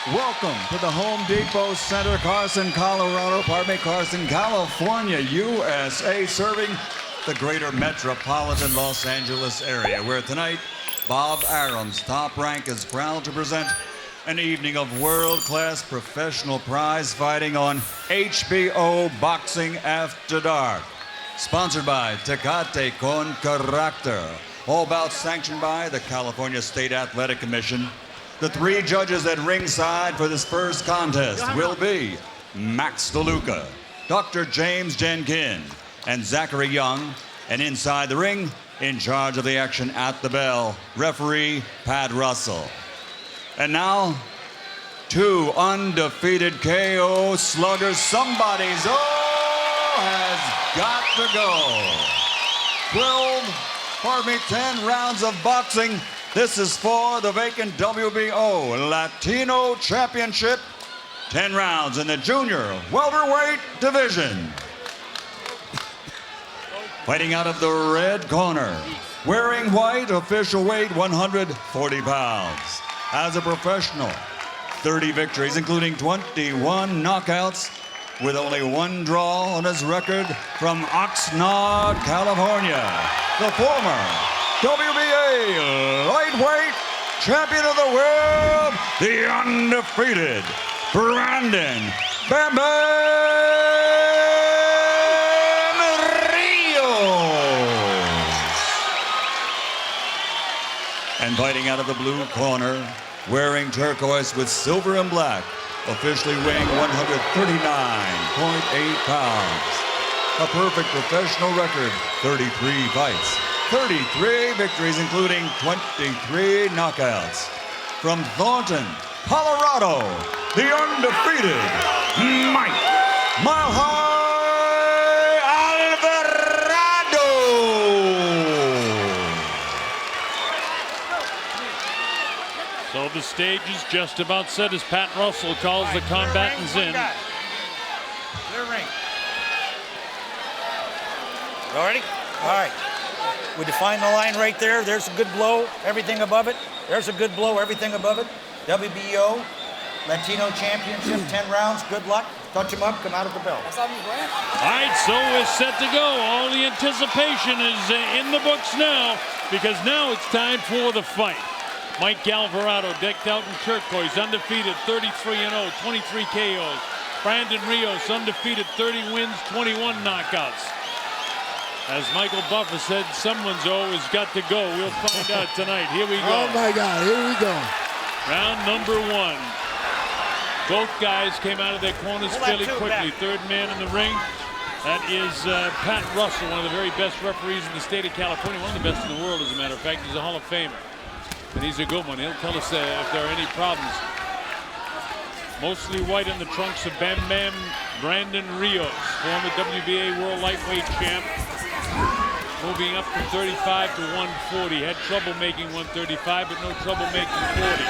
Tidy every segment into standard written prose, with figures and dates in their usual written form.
Welcome to the Home Depot Center, Carson, California, USA, serving the greater metropolitan Los Angeles area, where tonight, Bob Arum's Top Rank is proud to present an evening of world-class professional prize fighting on HBO Boxing After Dark. Sponsored by Tecate Con Carácter. All bouts sanctioned by the California State Athletic Commission. The three judges at ringside for this first contest will be Max DeLuca, Dr. James Jenkin, and Zachary Young. And inside the ring, in charge of the action at the bell, referee Pat Russell. And now, two undefeated KO sluggers. Somebody's has got to go. 10 rounds of boxing. This is for the vacant WBO Latino Championship. 10 rounds in the junior welterweight division. Fighting out of the red corner, wearing white, official weight 140 pounds. As a professional, 30 victories, including 21 knockouts, with only one draw on his record, from Oxnard, California. The former WBA lightweight champion of the world, the undefeated Brandon Bam Rios. And fighting out of the blue corner, wearing turquoise with silver and black, officially weighing 139.8 pounds. A perfect professional record, 33 fights. 33 victories, including 23 knockouts. From Thornton, Colorado, the undefeated Mike Alvarado. So the stage is just about set as Pat Russell calls the combatants in. Clear ring. You all ready? All right. We define the line right there. There's a good blow, everything above it. There's a good blow, everything above it. WBO, Latino Championship, 10 rounds. Good luck. Touch him up, come out of the bell. All right, so we're set to go. All the anticipation is in the books now, because now it's time for the fight. Mike Alvarado, decked out in turquoise, undefeated, 33-0, 23 KOs. Brandon Rios, undefeated, 30 wins, 21 knockouts. As Michael Buffer said, someone's always got to go. We'll find out tonight. Here we go. Oh, my God. Here we go. Round number one. Both guys came out of their corners fairly quickly. Third man in the ring. That is Pat Russell, one of the very best referees in the state of California. One of the best in the world, as a matter of fact. He's a Hall of Famer. And he's a good one. He'll tell us if there are any problems. Mostly white in the trunks of Bam Bam Brandon Rios, former WBA World Lightweight Champ. Moving up from 35 to 140. Had trouble making 135, but no trouble making 40.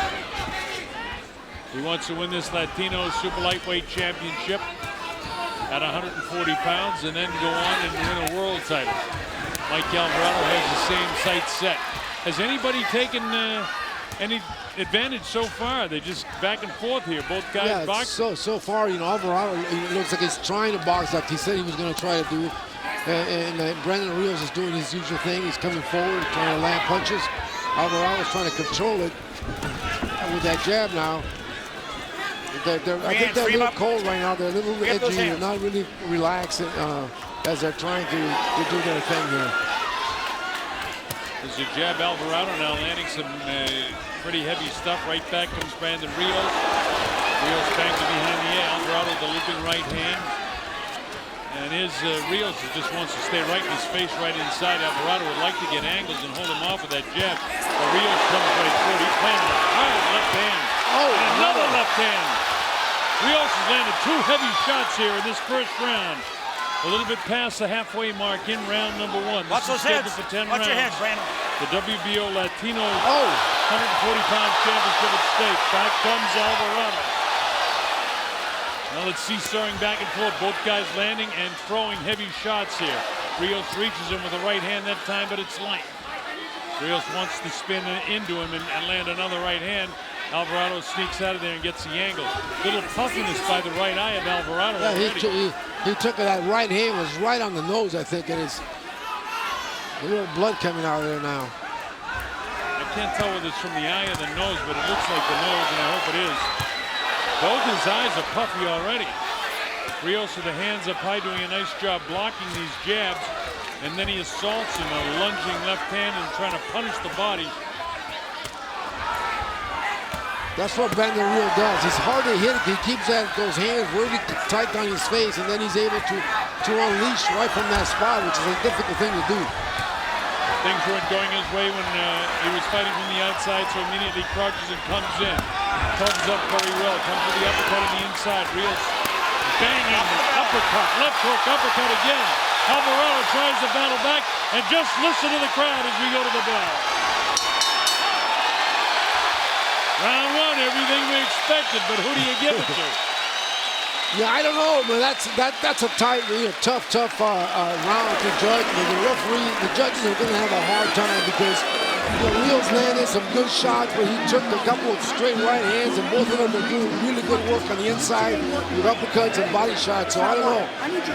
He wants to win this Latino Super Lightweight Championship at 140 pounds and then go on and win a world title. Mike Alvarado has the same sight set. Has anybody taken any advantage so far? They're just back and forth here. Both guys box. So far, Alvarado, it looks like he's trying to box like he said he was going to try to do. And Brandon Rios is doing his usual thing. He's coming forward, trying to land punches. Alvarado's trying to control it with that jab now. I think they're a little cold right now. They're a little edgy. They're not really relaxed as they're trying to do their thing here. There's a jab. Alvarado now landing some pretty heavy stuff. Right back comes Brandon Rios. Rios bangs it behind the ear. Alvarado with the looping right hand. And Rios just wants to stay right in his face, right inside. Alvarado would like to get angles and hold him off with that jab. But Rios comes right through. He's planting a hard left hand. And another left hand. Rios has landed two heavy shots here in this first round. A little bit past the halfway mark in round number one. Watch those heads. For 10 Watch rounds. your heads, Brandon. The WBO Latino 140-pound championship at stake. Back comes Alvarado. Now let's see, soaring back and forth. Both guys landing and throwing heavy shots here. Rios reaches him with the right hand that time, but it's light. Rios wants to spin into him and land another right hand. Alvarado sneaks out of there and gets the angle. Little puffiness by the right eye of Alvarado. Yeah, he took it. That right hand was right on the nose, I think, and it's a little blood coming out of there now. I can't tell whether it's from the eye or the nose, but it looks like the nose, and I hope it is. Both his eyes are puffy already. Rios with the hands up high, doing a nice job blocking these jabs, and then he assaults him, a lunging left hand and trying to punish the body. That's what Brandon Rios does. It's hard to hit. He keeps those hands really tight on his face, and then he's able to unleash right from that spot, which is a difficult thing to do. Things weren't going his way when he was fighting from the outside, so immediately crouches and comes in. Comes up very well, comes to the uppercut on the inside. Rios banging, uppercut, left hook, uppercut again. Alvarado tries to battle back, and just listen to the crowd as we go to the bell. Round one, everything we expected, but who do you give it to? Yeah, I don't know, but that's a tight, tough round to judge. The referee, the judges are going to have a hard time because Rios landed some good shots, but he took a couple of straight right hands, and both of them are doing really good work on the inside with uppercuts and body shots. So I don't know.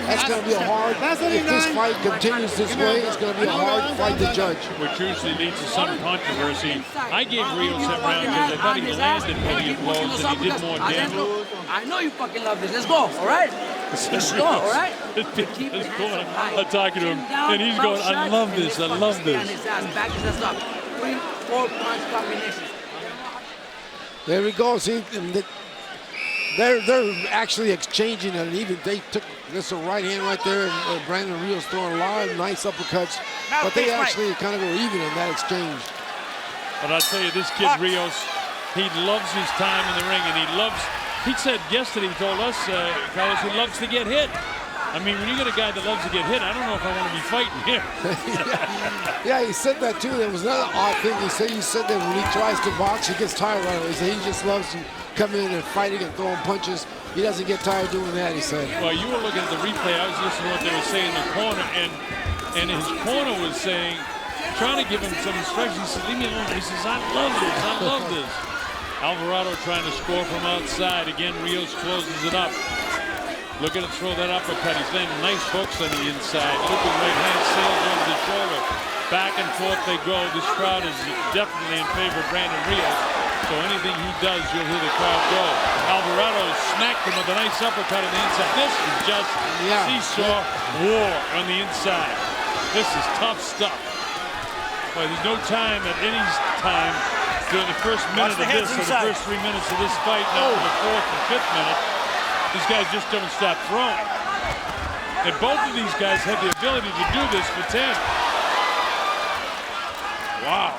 That's going to be a hard. If this fight continues this way, it's going to be a hard fight to judge. Which usually leads to some controversy. I gave Rios that round because I thought he landed plenty of blows and he did more damage. I know you fucking love this. Let's go, all right? Let's go, all right? I'm talking to him, and he's going, I love this, I love this. Back his ass up. 3-4 punch combinations. There we go. See, they're actually exchanging, and even they took this a right hand right there, and Brandon Rios throwing a lot of nice uppercuts, but they actually kind of were even in that exchange. But I'll tell you, this kid Rios, he loves his time in the ring, and he said yesterday, he told us, Carlos, he loves to get hit. I mean, when you get a guy that loves to get hit, I don't know if I want to be fighting him. Yeah, he said that too. There was another odd thing. He said that when he tries to box, he gets tired right away. He said he just loves to come in and fighting and throwing punches. He doesn't get tired doing that, he said. Well, you were looking at the replay. I was listening to what they were saying in the corner, and his corner was saying, trying to give him some instructions. He said, leave me alone. He says, I love this, I love this. Alvarado trying to score from outside. Again, Rios closes it up. Looking to throw that uppercut. He's landing nice hooks on the inside. Looping right hand sails over the shoulder. Back and forth they go. This crowd is definitely in favor of Brandon Rios. So anything he does, you'll hear the crowd go. Alvarado smacked him with a nice uppercut on the inside. This is just seesaw war on the inside. This is tough stuff. Boy, there's no time at any time during the first minute of this, or the first 3 minutes of this fight, now in the fourth and fifth minute. These guys just don't stop throwing. And both of these guys have the ability to do this for 10. Wow.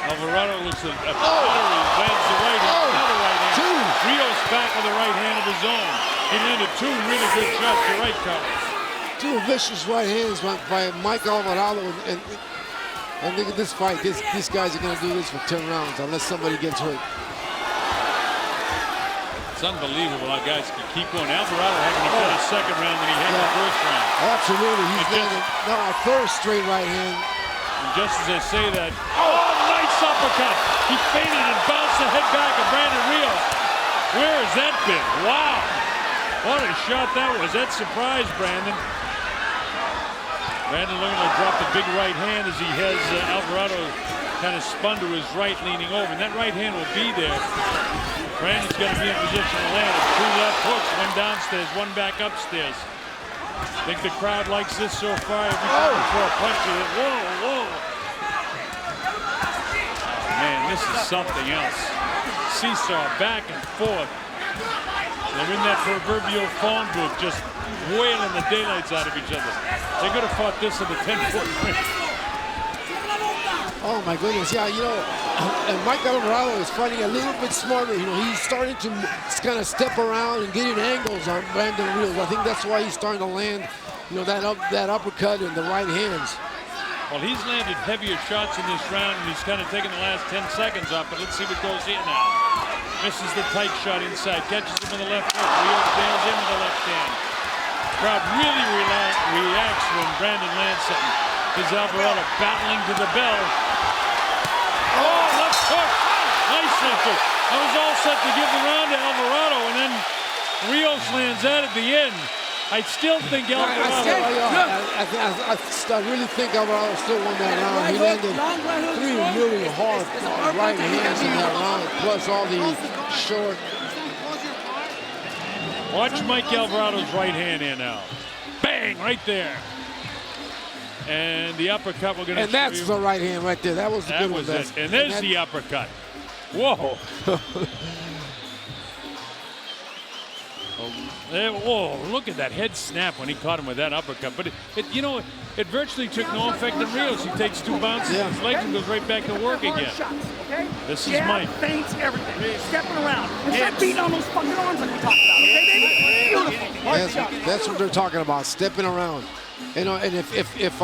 Alvarado looks at lands the right hand, another right hand. Rios back with the right hand of his own. He landed two really good shots to right cover. Two vicious right hands by Mike Alvarado, and look at this fight. These guys are going to do this for 10 rounds unless somebody gets hurt. It's unbelievable how guys can keep going. Alvarado having a better second round than he had in the first round. Absolutely. He's landed now a third straight right hand. And just as I say that, nice uppercut. He feinted and bounced the head back of Brandon Rios. Where has that been? Wow. What a shot that was. That surprised Brandon. Brandon looking to drop the big right hand as he has Alvarado kind of spun to his right, leaning over. And that right hand will be there. Brandon's going to be in position to land it. Two left hooks, one downstairs, one back upstairs. Think the crowd likes this so far. Every time we throw a punch to it. Whoa. Oh, man, this is something else. Seesaw back and forth. They're in that proverbial phone booth, just wailing the daylights out of each other. They could have fought this in the 10-foot ring. Oh my goodness, yeah, and Mike Alvarado is fighting a little bit smarter. He's starting to kind of step around and getting angles on Brandon Rios. I think that's why he's starting to land, that uppercut and the right hands. Well, he's landed heavier shots in this round, and he's kind of taken the last 10 seconds off, but let's see what goes here now. Misses the tight shot inside, catches him with the left hook. Rios bails in with the left hand. Crowd really reacts when Brandon lands something. Here's Alvarado battling to the bell. Oh, left hook. Nice no good. I was all set to give the round to Alvarado, and then Rios lands that at the end. I still think Alvarado. I really think Alvarado still won that round. He landed 3 really hard right hands in that round, plus all the short. Watch Mike Alvarado's right hand here now. Bang, right there. And the uppercut we're going to. And that's the right hand right there. That was the good one. That was it. And there's the uppercut. Whoa. Whoa, look at that head snap when he caught him with that uppercut. But it virtually took no effect on Rios. He takes 2 bounces in his legs and goes right back to work again. This is Mike. Feints, everything. Stepping around. And start beating on those fucking arms like we talked about, okay, baby? Beautiful. That's what they're talking about, stepping around. And if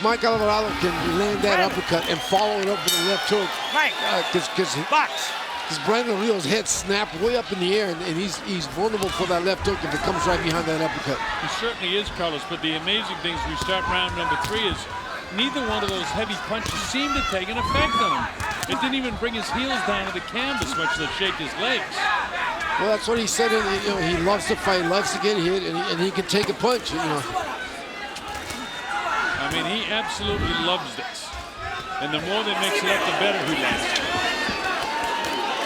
Mike Alvarado can land that uppercut and follow it up with a left hook, because Brandon Rios' head snapped way up in the air, and he's vulnerable for that left hook if it comes right behind that uppercut. He certainly is, Carlos, but the amazing thing is we start round number 3 is neither one of those heavy punches seemed to take an effect on him. It didn't even bring his heels down to the canvas much to shake his legs. Well, that's what he said. He loves to fight, loves to get hit, and he can take a punch. I mean, he absolutely loves this. And the more they mix it up, the better he likes it.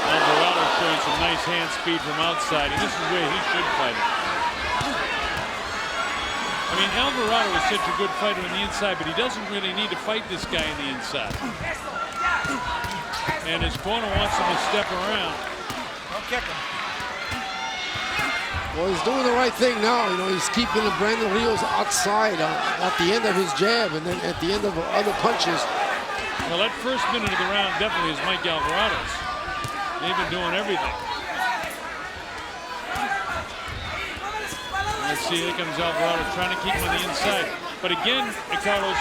Alvarado showing some nice hand speed from outside, and this is where he should fight him. I mean, Alvarado is such a good fighter on the inside, but he doesn't really need to fight this guy on the inside. And his corner wants him to step around. Don't kick him. Well, he's doing the right thing now. He's keeping Brandon Rios outside at the end of his jab, and then at the end of other punches. Well, that first minute of the round definitely is Mike Alvarado's. They've been doing everything. Let's see, here comes Alvarado trying to keep him on the inside. But again, Carlos,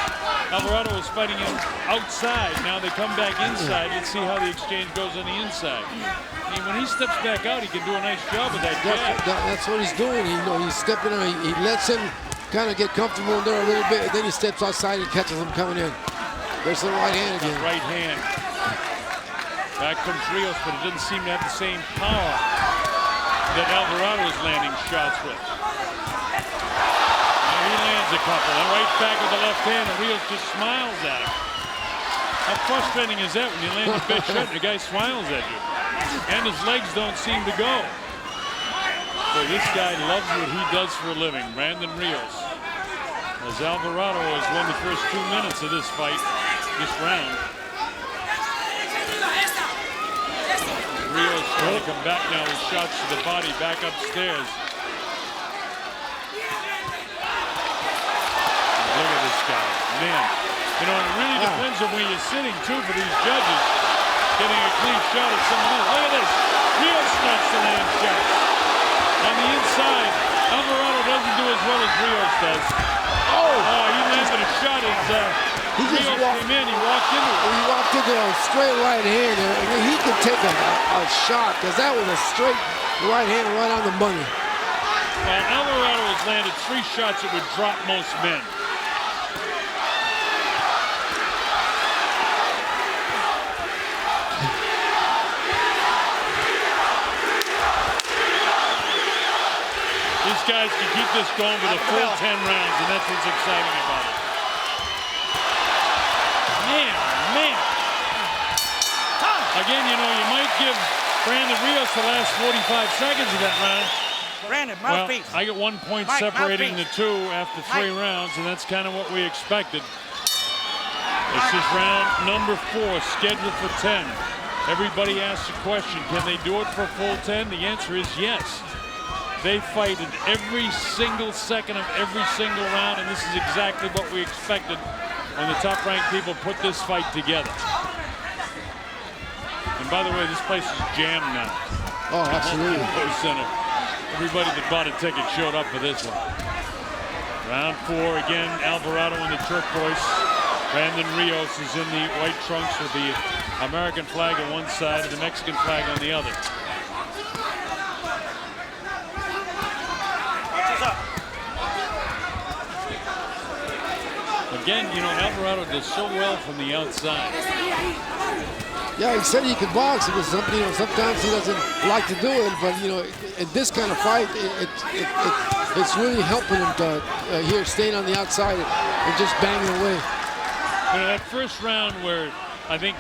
Alvarado was fighting him outside. Now they come back inside. Let's see how the exchange goes on the inside. I mean, when he steps back out, he can do a nice job with that jab. That's what he's doing. He's stepping out. He lets him kind of get comfortable in there a little bit, and then he steps outside and catches him coming in. There's the right hand again. Right hand. Back comes Rios, but it doesn't seem to have the same power that Alvarado is landing shots with. Now he lands a couple, and right back with the left hand, and Rios just smiles at him. How frustrating is that when you land a big shot and the guy smiles at you? And his legs don't seem to go. So this guy loves what he does for a living, Brandon Rios. As Alvarado has won the first 2 minutes of this fight, this round. Rios trying to come back now with shots to the body, back upstairs. Look at this guy, man. It really depends on where you're sitting too for these judges. Getting a clean shot at someone else. Look at this. Rios starts to land shots. On the inside, Alvarado doesn't do as well as Rios does. Oh, he landed a shot as Rios came in. He walked into it. He walked into a straight right hand. And he could take a shot because that was a straight right hand right on the money. Well, Alvarado has landed 3 shots that would drop most men. These guys can keep this going for the full 10 rounds, and that's what's exciting about it. Man. Again, you might give Brandon Rios the last 45 seconds of that round. Brandon, mouthpiece. Well, I get 1 point separating the 2 after 3 rounds, and that's kind of what we expected. This is round number 4, scheduled for 10. Everybody asks the question, can they do it for a full 10? The answer is yes. They fight in every single second of every single round, and this is exactly what we expected when the top-ranked people put this fight together. And by the way, this place is jammed now. Oh, absolutely. Center. Everybody that bought a ticket showed up for this one. Round 4 again, Alvarado in the turquoise. Brandon Rios is in the white trunks with the American flag on one side and the Mexican flag on the other. Again, Alvarado does so well from the outside. Yeah, he said he could box. It was something, you know, sometimes he doesn't like to do it, but you know, in this kind of fight, it's really helping him to here staying on the outside and just banging away. You know, that first round where I think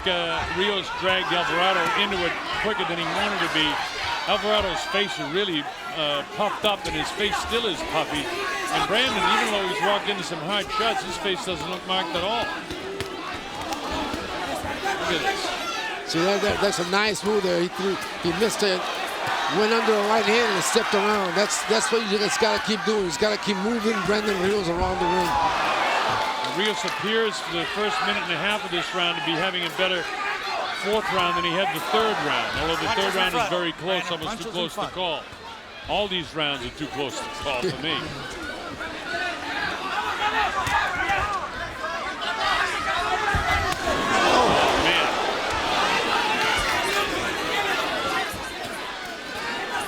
Rios dragged Alvarado into it quicker than he wanted to be. Alvarado's face is really puffed up, and his face still is puffy. And Brandon, even though he's walked into some hard shots, his face doesn't look marked at all. Look at this. See, that's a nice move there. He missed it, went under the right hand and stepped around. That's what you just got to keep doing. He's got to keep moving Brandon Rios around the ring. Rios appears for the first minute and a half of this round to be having a better fourth round than he had the third round. Although the third round is very close, almost too close to call. All these rounds are too close to call for me.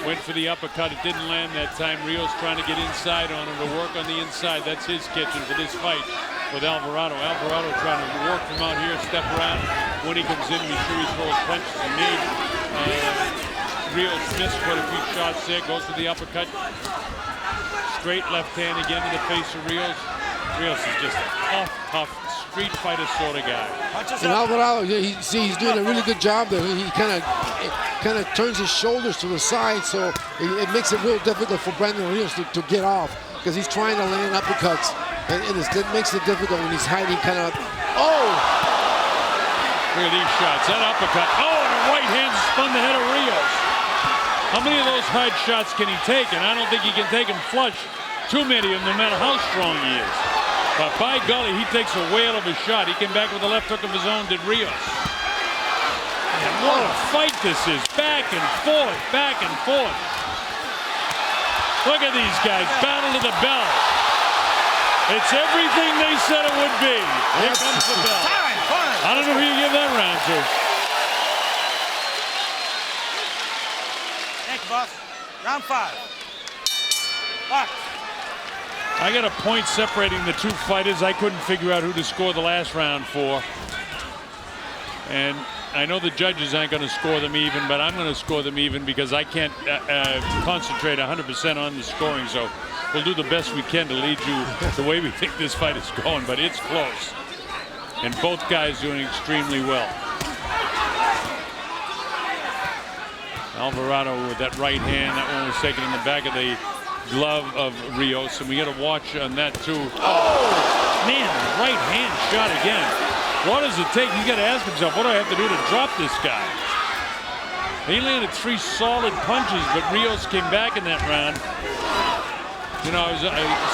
Went for the uppercut. It didn't land that time. Rios trying to get inside on him, to work on the inside. That's his kitchen for this fight with Alvarado. Alvarado trying to work from out here, step around. When he comes in, be sure he throws punches. He made Rios miss quite a few shots there. Goes for the uppercut. Straight left hand again to the face of Rios. Rios is just a tough street fighter sort of guy. And Alvarado, he's doing a really good job there. He kind of turns his shoulders to the side, so it makes it real difficult for Brandon Rios to get off, because he's trying to land uppercuts, and it makes it difficult when he's hiding kind of. Oh! Look at these shots. That uppercut. Oh, and a right hand spun the head of Rios. How many of those hard shots can he take? And I don't think he can take them flush. Too many of them, no matter how strong he is. But by golly, he takes a whale of a shot. He came back with a left hook of his own, did Rios. And what a fight this is. Back and forth, back and forth. Look at these guys, battle to the bell. It's everything they said it would be. Here comes the bell. I don't know who you give that round to. Thank you, boss. Round 5. Box. I got a point separating the two fighters. I couldn't figure out who to score the last round for. And I know the judges aren't going to score them even, but I'm going to score them even because I can't concentrate 100% on the scoring. So we'll do the best we can to lead you the way we think this fight is going, but it's close. And both guys doing extremely well. Alvarado with that right hand. That one was taken in the back of the glove of Rios, and we got to watch on that too. Oh, man, right hand shot again. What does it take? He's got to ask himself, what do I have to do to drop this guy? He landed 3 solid punches, but Rios came back in that round. You know, I was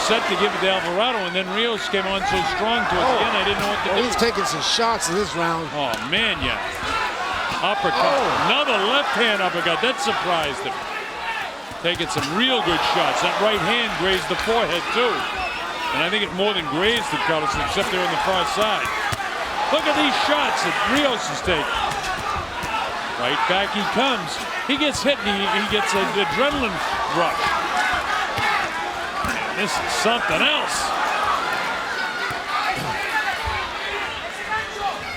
set to give it to Alvarado, and then Rios came on so strong towards the end, I didn't know what to do. He's taking some shots in this round. Oh, man, yeah. Uppercut. Oh. Another left hand uppercut. That surprised him. Taking some real good shots. That right hand grazed the forehead, too. And I think it more than grazed it, Carlos, except they're on the far side. Look at these shots that Rios is taking. Right back he comes. He gets hit, and he gets an adrenaline rush. Man, this is something else.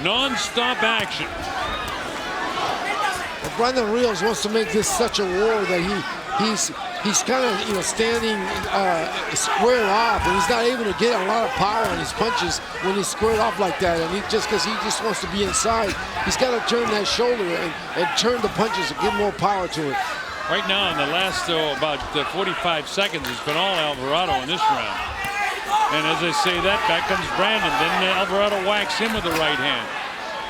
Non-stop action. Brandon Rios wants to make this such a war that he's kind of, you know, standing squared off, and he's not able to get a lot of power on his punches when he's squared off like that. And he just wants to be inside, he's got to turn that shoulder and turn the punches and give more power to it. Right now, in the last about 45 seconds, it's been all Alvarado in this round. And as I say that, back comes Brandon. Then Alvarado whacks him with the right hand.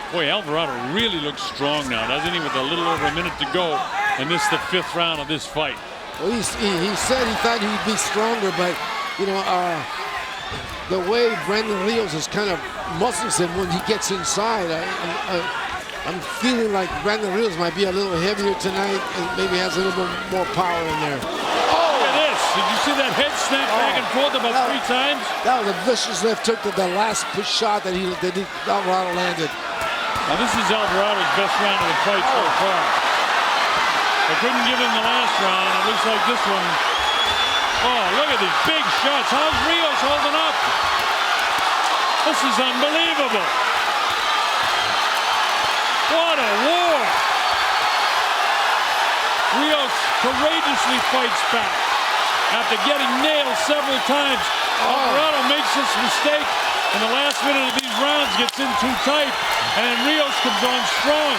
Boy, Alvarado really looks strong now, doesn't he? With a little over a minute to go, and this is the 5th round of this fight. Well, he said he thought he'd be stronger, but you know, the way Brandon Rios is kind of muscles him when he gets inside, I'm feeling like Brandon Rios might be a little heavier tonight and maybe has a little bit more power in there. Oh! Look at this! Did you see that head snap back and forth about 3 times? That was a vicious left hook to the last push shot that Alvarado landed. Now this is Alvarado's best round of the fight so far. They couldn't give him the last round. It looks like this one. Oh, look at these big shots. How's Rios holding up? This is unbelievable. What What a war! Rios courageously fights back. After getting nailed several times, Alvarado makes this mistake in the last minute of these rounds, gets in too tight, and Rios comes on strong.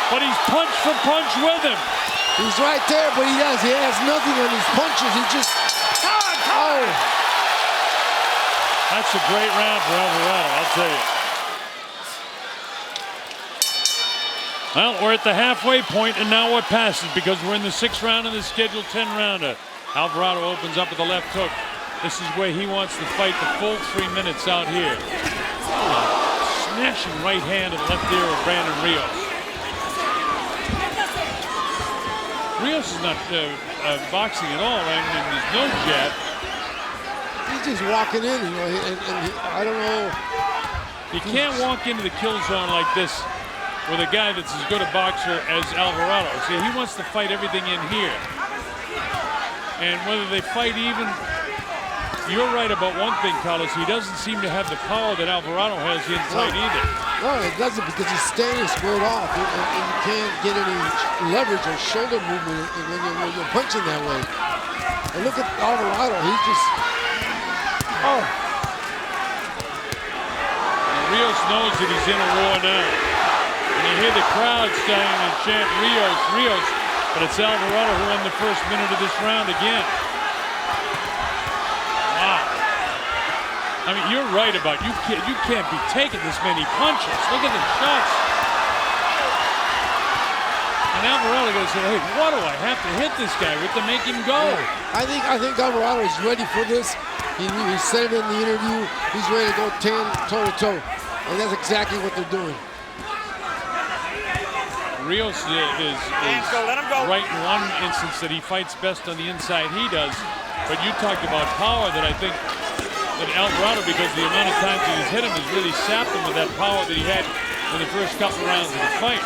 But he's punch for punch with him. He's right there, but he has nothing on his punches. He just... That's a great round for Alvarado, I'll tell you. Well, we're at the halfway point, and now what passes? Because we're in the 6th round of the scheduled 10-rounder. Alvarado opens up with the left hook. This is where he wants to fight the full 3 minutes out here. Smashing right hand to the left ear of Brandon Rios. Rios is not boxing at all. I mean, there's no jab. He's just walking in, you know, I don't know. You can't walk into the kill zone like this with a guy that's as good a boxer as Alvarado. See, he wants to fight everything in here. And whether they fight even, you're right about one thing, Carlos. He doesn't seem to have the power that Alvarado has inside either. No, it doesn't, because he's standing squared off, and you can't get any leverage or shoulder movement when you're punching that way. And look at Alvarado. He's just... Rios knows that he's in a war now. And you hear the crowd starting to chant Rios, Rios. But it's Alvarado who won the first minute of this round again. Wow. I mean, you're right about you can't be taking this many punches. Look at the shots. And Alvarado goes, hey, what do I have to hit this guy with to make him go? I think Alvarado is ready for this. He said it in the interview. He's ready to go 10 toe-to-toe. And that's exactly what they're doing. Rios is right in one instance that he fights best on the inside. He does. But you talked about power that I think that Alvarado, because the amount of times that he's hit him, has really sapped him with that power that he had in the first couple rounds of the fight.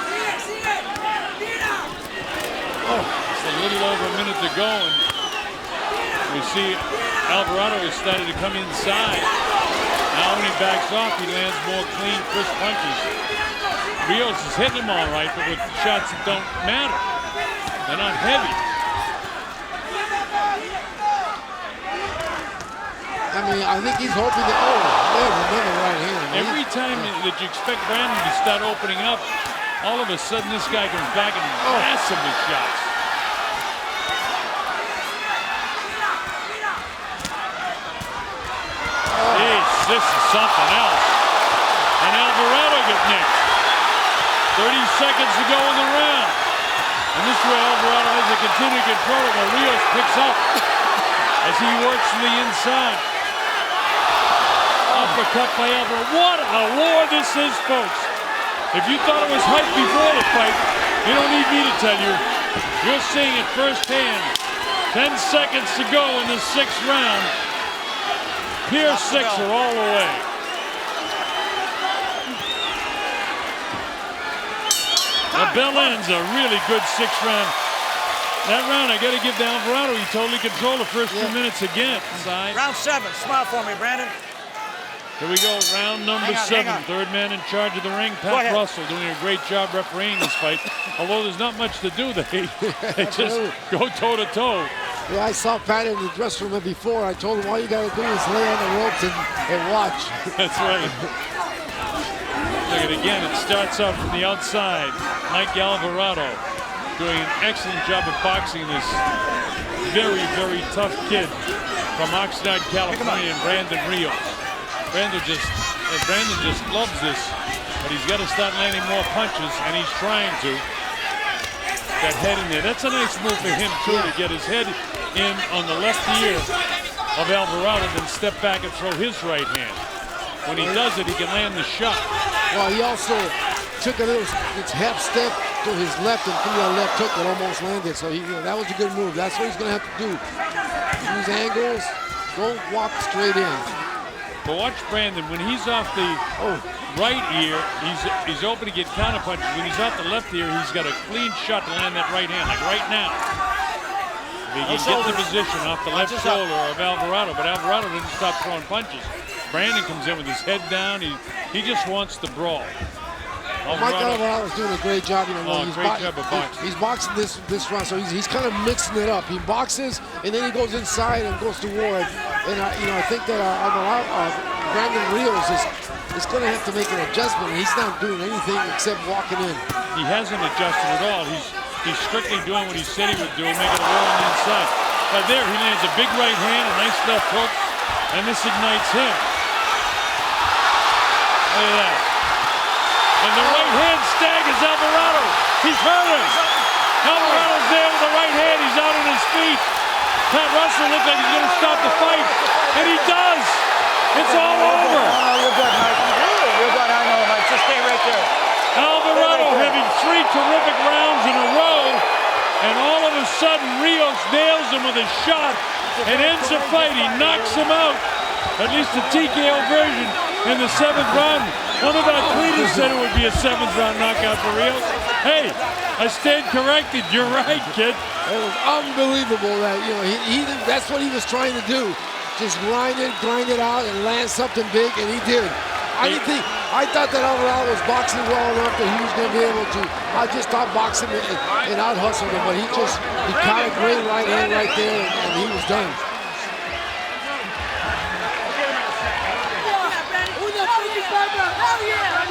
It's a little over a minute to go, and we see Alvarado has started to come inside. Now when he backs off, he lands more clean, crisp punches. Rios is hitting him all right, but with shots that don't matter. They're not heavy. I mean, I think he's hoping that, there's another right hand. Every time that you expect Brandon to start opening up, all of a sudden this guy comes back and blasts him with shots. This is something else. And Alvarado gets nicked. 30 seconds to go in the round. And this is where Alvarado has to continue to control it, while Rios picks up as he works to the inside. Uppercut by Alvarado. What a war this is, folks. If you thought it was hype before the fight, you don't need me to tell you. You're seeing it firsthand. 10 seconds to go in the 6th round. Here, 6 are all the way. The bell ends a really good 6th round. That round, I got to give to Alvarado. He totally controlled the first 2 minutes again. Side. Round 7. Smile for me, Brandon. Here we go, round number 7. Third man in charge of the ring, Pat Russell, doing a great job refereeing this fight. Although there's not much to do, they just go toe-to-toe. Yeah, I saw Pat in the dressing room before. I told him all you got to do is lay on the ropes and watch. That's right. Look at it again. It starts off from the outside. Mike Alvarado doing an excellent job of boxing this very, very tough kid from Oxnard, California, and Brandon Rios. Brandon just loves this, but he's got to start landing more punches, and he's trying to. That head in there. That's a nice move for him, too, to get his head in on the left ear of Alvarado, then step back and throw his right hand. When he does it, he can land the shot. Well, he also took a little half step to his left and threw that left hook that almost landed. So that was a good move. That's what he's going to have to do. Use angles, don't walk straight in. But watch Brandon, when he's off the right ear, he's open to get counter punches. When he's off the left ear, he's got a clean shot to land that right hand, like right now. He can get the position off the left shoulder of Alvarado, but Alvarado didn't stop throwing punches. Brandon comes in with his head down. He just wants to brawl. Mike Alvarado's doing a great job. You know, great job of boxing. He's boxing this round, so he's kind of mixing it up. He boxes, and then he goes inside and goes to war. And I think that Brandon Rios is going to have to make an adjustment. He's not doing anything except walking in. He hasn't adjusted at all. He's strictly doing what he said he would do, making a roll on the inside. But there, he lands a big right hand, a nice left hook, and this ignites him. Look at that. And the right hand staggers Alvarado. He's hurting. Alvarado's there with the right hand. He's out on his feet. Pat Russell looks like he's going to stop the fight. And he does. It's all over. Oh, you're good, Mike. You're good. I know, Mike. Just stay right there. Alvarado having 3 terrific rounds in a row. And all of a sudden, Rios nails him with a shot and ends the fight. He knocks him out. At least the TKO version in the 7th round. One of our tweeters said it would be a 7th round knockout for Rios. Hey, I stand corrected. You're right, kid. It was unbelievable that, you know, he that's what he was trying to do. Just grind it out and land something big, and he did. I thought that Alvarado was boxing well enough that he was going to be able to. I just thought boxing and out hustled him, but he caught a great right hand right there, and he was done.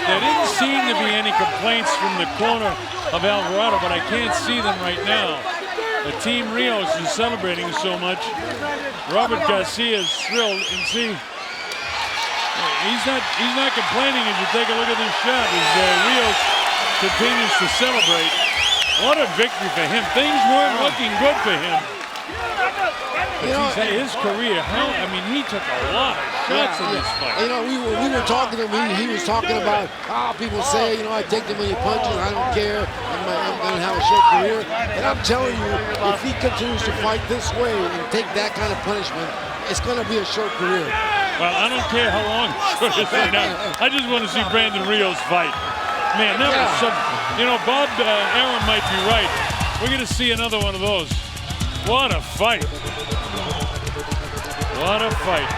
There didn't seem to be any complaints from the corner of Alvarado, but I can't see them right now. The Team Rios is celebrating so much. Robert Garcia is thrilled, and see, he's not complaining as you take a look at this shot as Rios continues to celebrate. What a victory for him. Things weren't looking good for him. You know, his career, he took a lot of shots in this fight. You know, we were talking to him. He was talking about how people say, you know, I take too many punches, I don't care, I'm going to have a short career. And I'm telling you, if he continues to fight this way and take that kind of punishment, it's going to be a short career. Well, I don't care how long short is right now. I just want to see Brandon Rios fight. Man, that was something. You know, Bob Arum might be right. We're going to see another one of those. What a fight. What a fight.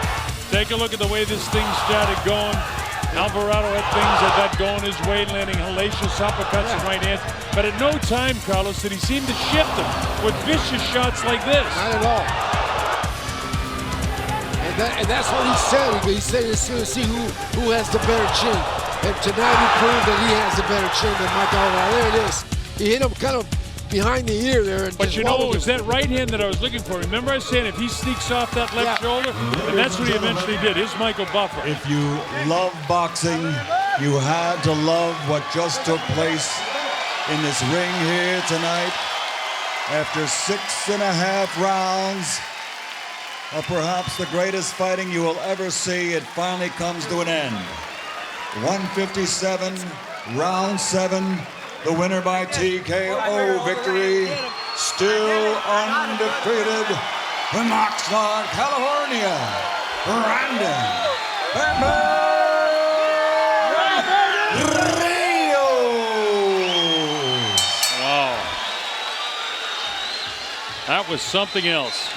Take a look at the way this thing started going. Alvarado had things that got going his way, landing hellacious uppercuts and right hands. But at no time, Carlos, did he seem to shift them with vicious shots like this. Not at all. And that's what he said. He said he's going to see who has the better chin. And tonight he proved that he has the better chin than Mike Alvarado. There it is. He hit him kind of behind the ear there. But you know, it was that right hand that I was looking for. Remember I was saying if he sneaks off that left shoulder? And that's what he eventually did. Here's Michael Buffer. If you love boxing, you had to love what just took place in this ring here tonight. After 6.5 rounds of perhaps the greatest fighting you will ever see, it finally comes to an end. 157, round 7. The winner by TKO victory, still undefeated, from Oxnard, California, Brandon Rios. Wow. That was something else.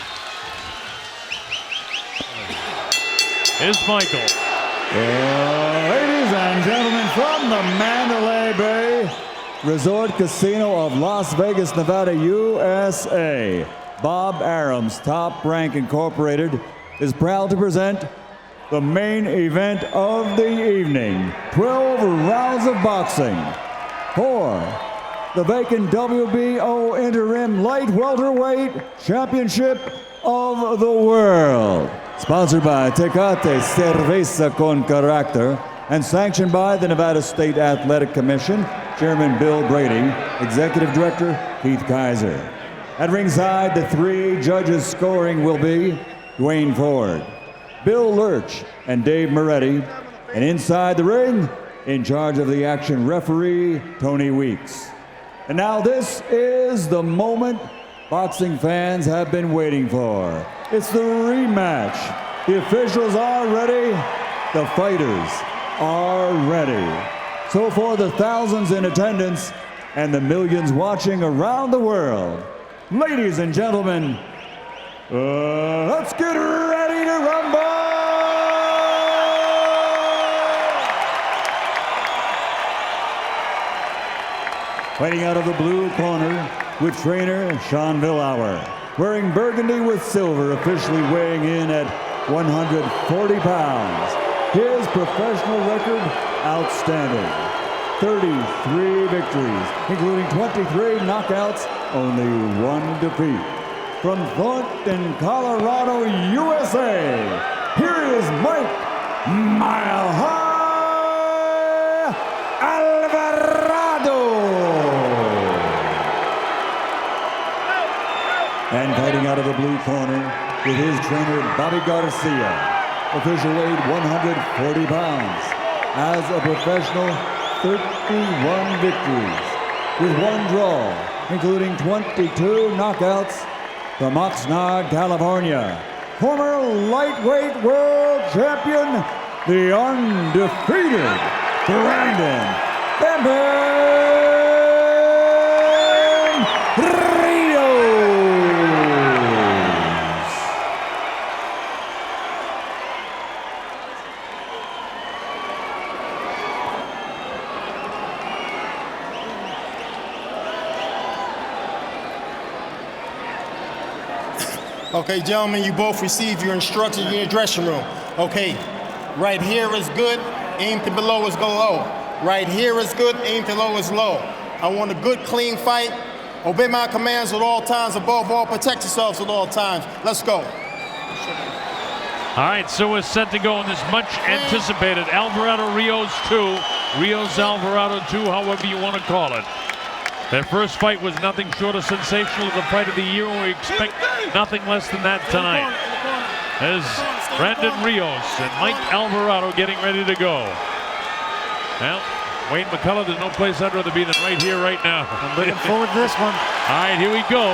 Here's Michael. Ladies and gentlemen, from the Mandalay Bay Resort Casino of Las Vegas, Nevada, USA, Bob Arum's Top Rank Incorporated is proud to present the main event of the evening. 12 rounds of boxing for the vacant WBO Interim Light Welterweight Championship of the World. Sponsored by Tecate Cerveza con Carácter and sanctioned by the Nevada State Athletic Commission, Chairman Bill Brady, Executive Director Keith Kaiser. At ringside, the 3 judges scoring will be Dwayne Ford, Bill Lurch, and Dave Moretti. And inside the ring, in charge of the action, referee Tony Weeks. And now this is the moment boxing fans have been waiting for. It's the rematch. The officials are ready. The fighters are ready. So for the thousands in attendance and the millions watching around the world, ladies and gentlemen, let's get ready to rumble! Fighting out of the blue corner with trainer Sean Villauer. Wearing burgundy with silver, officially weighing in at 140 pounds. His professional record, outstanding. 33 victories, including 23 knockouts, only 1 defeat. From Thornton, Colorado, USA, here is Mile High Alvarado. And fighting out of the blue corner with his trainer Bobby Garcia. Official weight 140 pounds. As a professional, 31 victories with 1 draw, including 22 knockouts. From Oxnard, California, former lightweight world champion, the undefeated Brandon Rios. Okay, gentlemen, you both received your instructions in your dressing room. Okay, right here is good, aim to below is go low. Right here is good, aim to low is low. I want a good, clean fight. Obey my commands at all times. Above all, protect yourselves at all times. Let's go. All right, so we're set to go in this much anticipated Alvarado Rios 2, Rios Alvarado 2, however you want to call it. Their first fight was nothing short of sensational, the fight of the year, and we expect nothing less than that tonight. As Brandon Rios and Mike Alvarado getting ready to go. Well, Wayne McCullough, there's no place I'd rather be than right here, right now. I'm looking forward to this one. All right, here we go.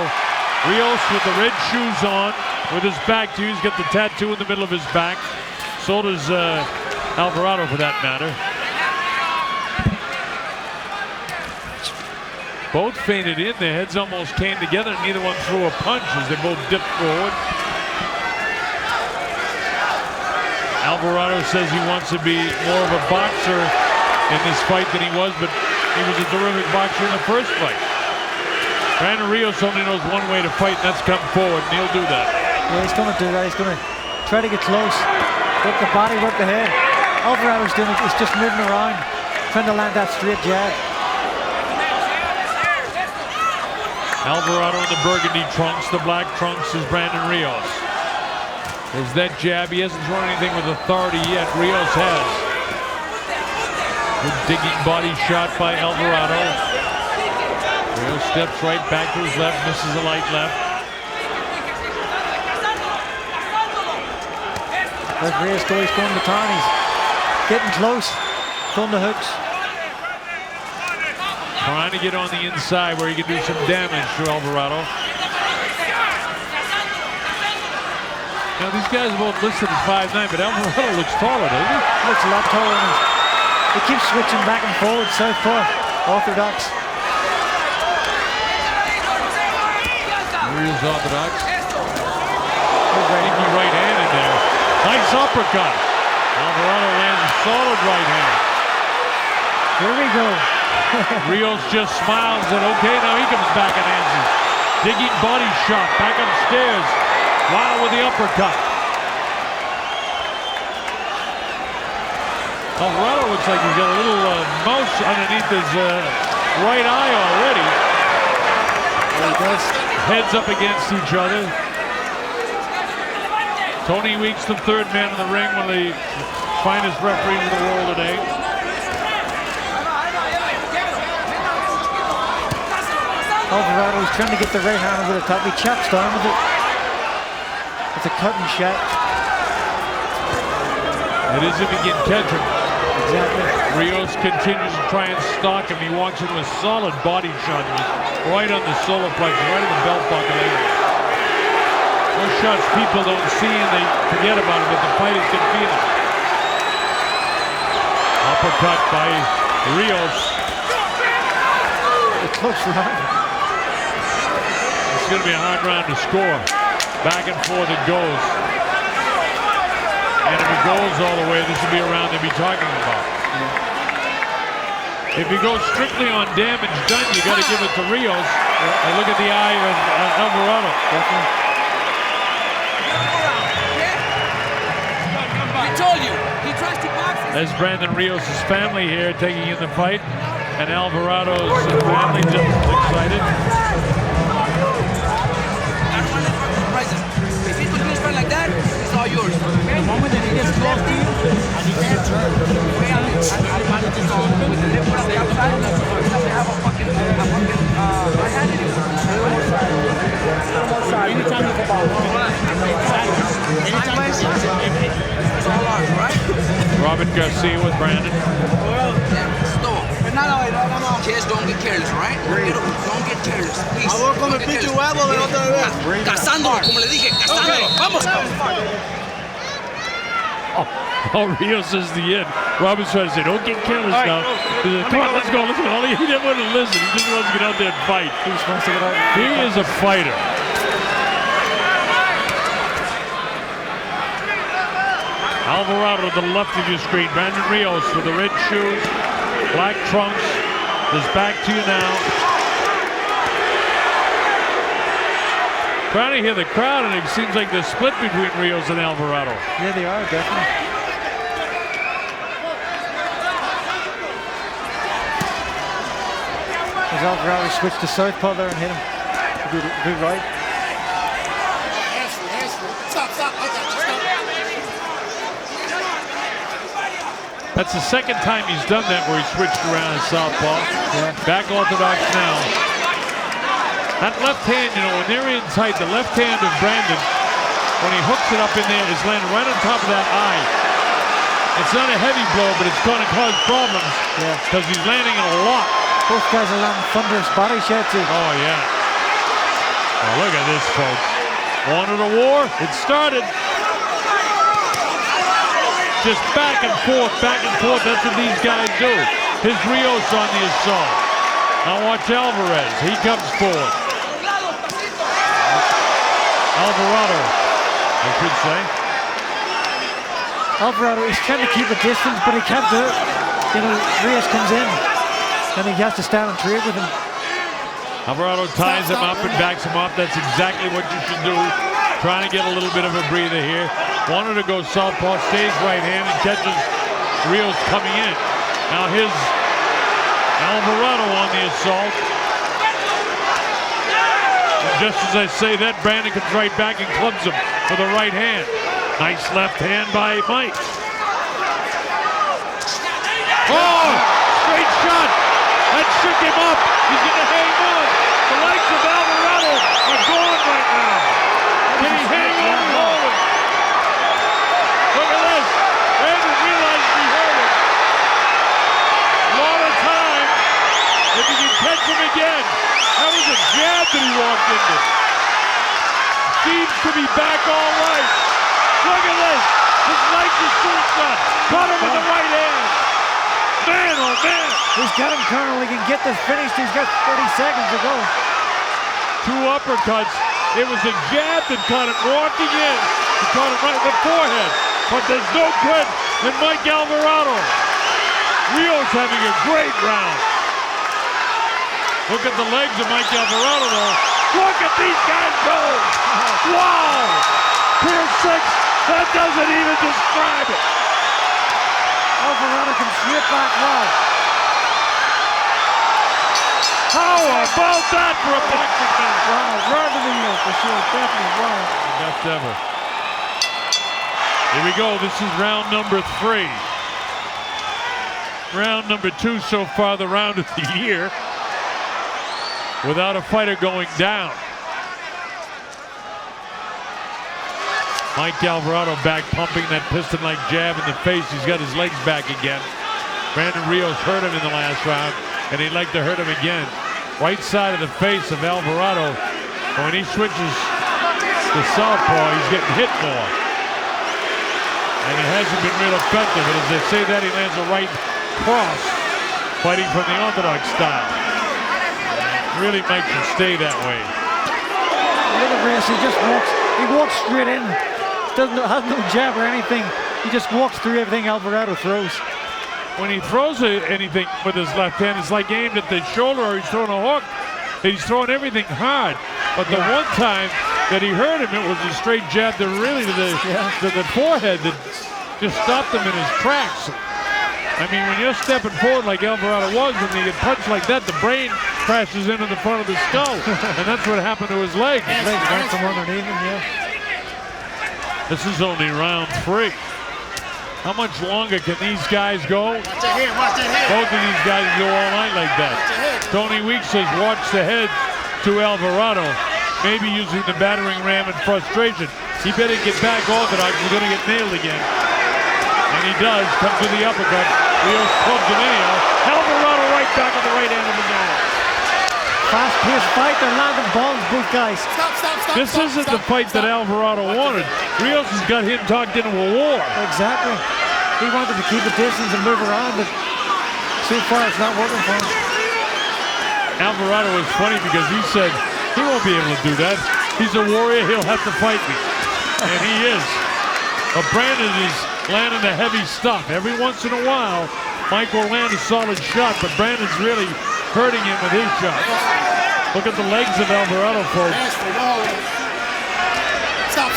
Rios with the red shoes on, with his back to you. He's got the tattoo in the middle of his back. So does Alvarado, for that matter. Both feinted in, their heads almost came together, and neither one threw a punch as they both dipped forward. Alvarado says he wants to be more of a boxer in this fight than he was, but he was a terrific boxer in the first fight. Brandon Rios only knows one way to fight, and that's come forward, and he'll do that. Yeah, he's going to do that. He's going to try to get close, work the body, work the head. Alvarado's doing it, he's just moving around, trying to land that straight jab. Alvarado in the burgundy trunks, the black trunks is Brandon Rios. There's that jab. He hasn't thrown anything with authority yet. Rios has. Good digging body shot by Alvarado. Rios steps right back to his left, misses a light left. As Rios goes, he's going to town. He's getting close, throwing the hooks. Trying to get on the inside where he can do some damage to Alvarado. Now these guys are both listed at 5'9", but Alvarado looks taller, doesn't he? Looks a lot taller. He keeps switching back and forward, southpaw, orthodox. Here's orthodox. Sneaky right hand in there. Nice uppercut. Alvarado lands a solid right hand. Here we go. Rios just smiles and okay, now he comes back and answers. Digging body shot, back upstairs. Wow, with the uppercut. Alvarado looks like he's got a little mouse underneath his right eye already. There he goes. Heads up against each other. Tony Weeks, the third man in the ring, one of the finest referees in the world today. Alvarado was trying to get the right hand over the top. He chops down with it. It's a cutting shot. It is if he can catch him. Exactly. Rios continues to try and stalk him. He walks into a solid body shot. Right on the solar plexus, right in the belt buckle area. Those shots people don't see and they forget about it, but the fighters can feel it. Uppercut by Rios. A close round. It's going to be a hard round to score. Back and forth it goes. And if it goes all the way, this will be a round they'll be talking about. If you go strictly on damage done, you got to give it to Rios. And look at the eye of Alvarado. Definitely. I told you, he tries to box. There's Brandon Rios' family here taking in the fight, and Alvarado's family just as excited. If he continues fighting like that, it's all yours. The moment that he gets close to you, and he can't turn, with the lip on the outside, he doesn't have a fucking right hand anymore. Anytime you come out, it's all ours, right? Robert Garcia with Brandon. Kids, don't get careless, right? Don't get careless, please. Cazándolo, como le dije, cazándolo. Vamos. Oh, Rios is the end. Robert's trying to say, don't get careless now. Come on, let's go. He didn't want to listen. He just wants to get out there and fight. He is a fighter. Alvarado to the left of your screen. Brandon Rios with the red shoes, black trunks. Is back to you now. Trying to hear the crowd, and it seems like they're split between Rios and Alvarado. Yeah, they are, definitely. As Alvarado switched to southpaw there and hit him. Good right. That's the second time he's done that where he switched around in southpaw. Yeah. Back orthodox now. That left hand, you know, when they're in tight, the left hand of Brandon, when he hooks it up in there, is landing right on top of that eye. It's not a heavy blow, but it's going to cause problems because he's landing a lot. Both guys are landing thunderous body shots. Oh, yeah. Oh, look at this, folks. Wanted a war? It started. Just back and forth, back and forth. That's what these guys do. His Rios on the assault. Now watch Alvarez. He comes forward. Alvarado, I should say. Alvarado is trying to keep a distance, but he can't do it. You know, Rios comes in, and he has to stand and trade with him. Alvarado ties him up and backs him up. That's exactly what you should do. Trying to get a little bit of a breather here. Wanted to go southpaw, stays right hand and catches Rios coming in. Now here's Alvarado on the assault. And just as I say that, Brandon comes right back and clubs him for the right hand. Nice left hand by Mike. Oh, straight shot. That shook him up. He's going to hang on. The legs of Alvarado are gone right now. Can he hang on and hold it? Look at this. Brandon realized he hurt him. A lot of time. If he can catch him again. That was a jab that he walked into. Seems to be back all right. Look at this. His legs are still shut. Caught him with the right hand. Man, oh man. He's got him, Colonel. He can get this finished. He's got 30 seconds to go. Two uppercuts. It was a jab that caught him walking in. He caught him right in the forehead. But there's no good in Mike Alvarado. Rios having a great round. Look at the legs of Mike Alvarado, though. Look at these guys go. Wow. Pier 6. That doesn't even describe it. Alvarado can slip back well. How about that for a boxing match? Wow, right in the middle for sure. Definitely wow. Best ever. Here we go. This is round number 3. Round number 2 so far, the round of the year, without a fighter going down. Mike Alvarado back pumping that piston-like jab in the face. He's got his legs back again. Brandon Rios hurt him in the last round, and he'd like to hurt him again. Right side of the face of Alvarado. When he switches to southpaw, he's getting hit more. And it hasn't been real effective. And as they say that, he lands a right cross, fighting from the orthodox style. Really makes him stay that way. Look at Rios, he walks straight in. Has no jab or anything. He just walks through everything Alvarado throws. when he throws anything with his left hand, it's like aimed at the shoulder or he's throwing a hook. He's throwing everything hard. But the one time that he hurt him, it was a straight jab to really to the forehead that just stopped him in his tracks. I mean, when you're stepping forward like Alvarado was, when you get punched like that, the brain crashes into the front of the skull. And that's what happened to his leg. His legs went from underneath him, This is only round 3. How much longer can these guys go? Watch your head, watch your head. Both of these guys go all night like that. Tony Weeks says watch the head to Alvarado, maybe using the battering ram in frustration. He better get back orthodox. He's going to get nailed again. And he does. Comes with the uppercut. Rios clubs him anyhow. Alvarado right back on the right hand of the man. Fast-paced fight. They're landing balls, both guys. Stop. This isn't the fight that Alvarado wanted. Rios has got him talked into a war. Exactly. He wanted to keep a distance and move around, but so far it's not working for him. Alvarado is funny because he said he won't be able to do that. He's a warrior. He'll have to fight me. And he is. But Brandon is landing the heavy stuff. Every once in a while, Mike will land a solid shot, but Brandon's really hurting him with his shots. Look at the legs of Alvarado, folks. Stop.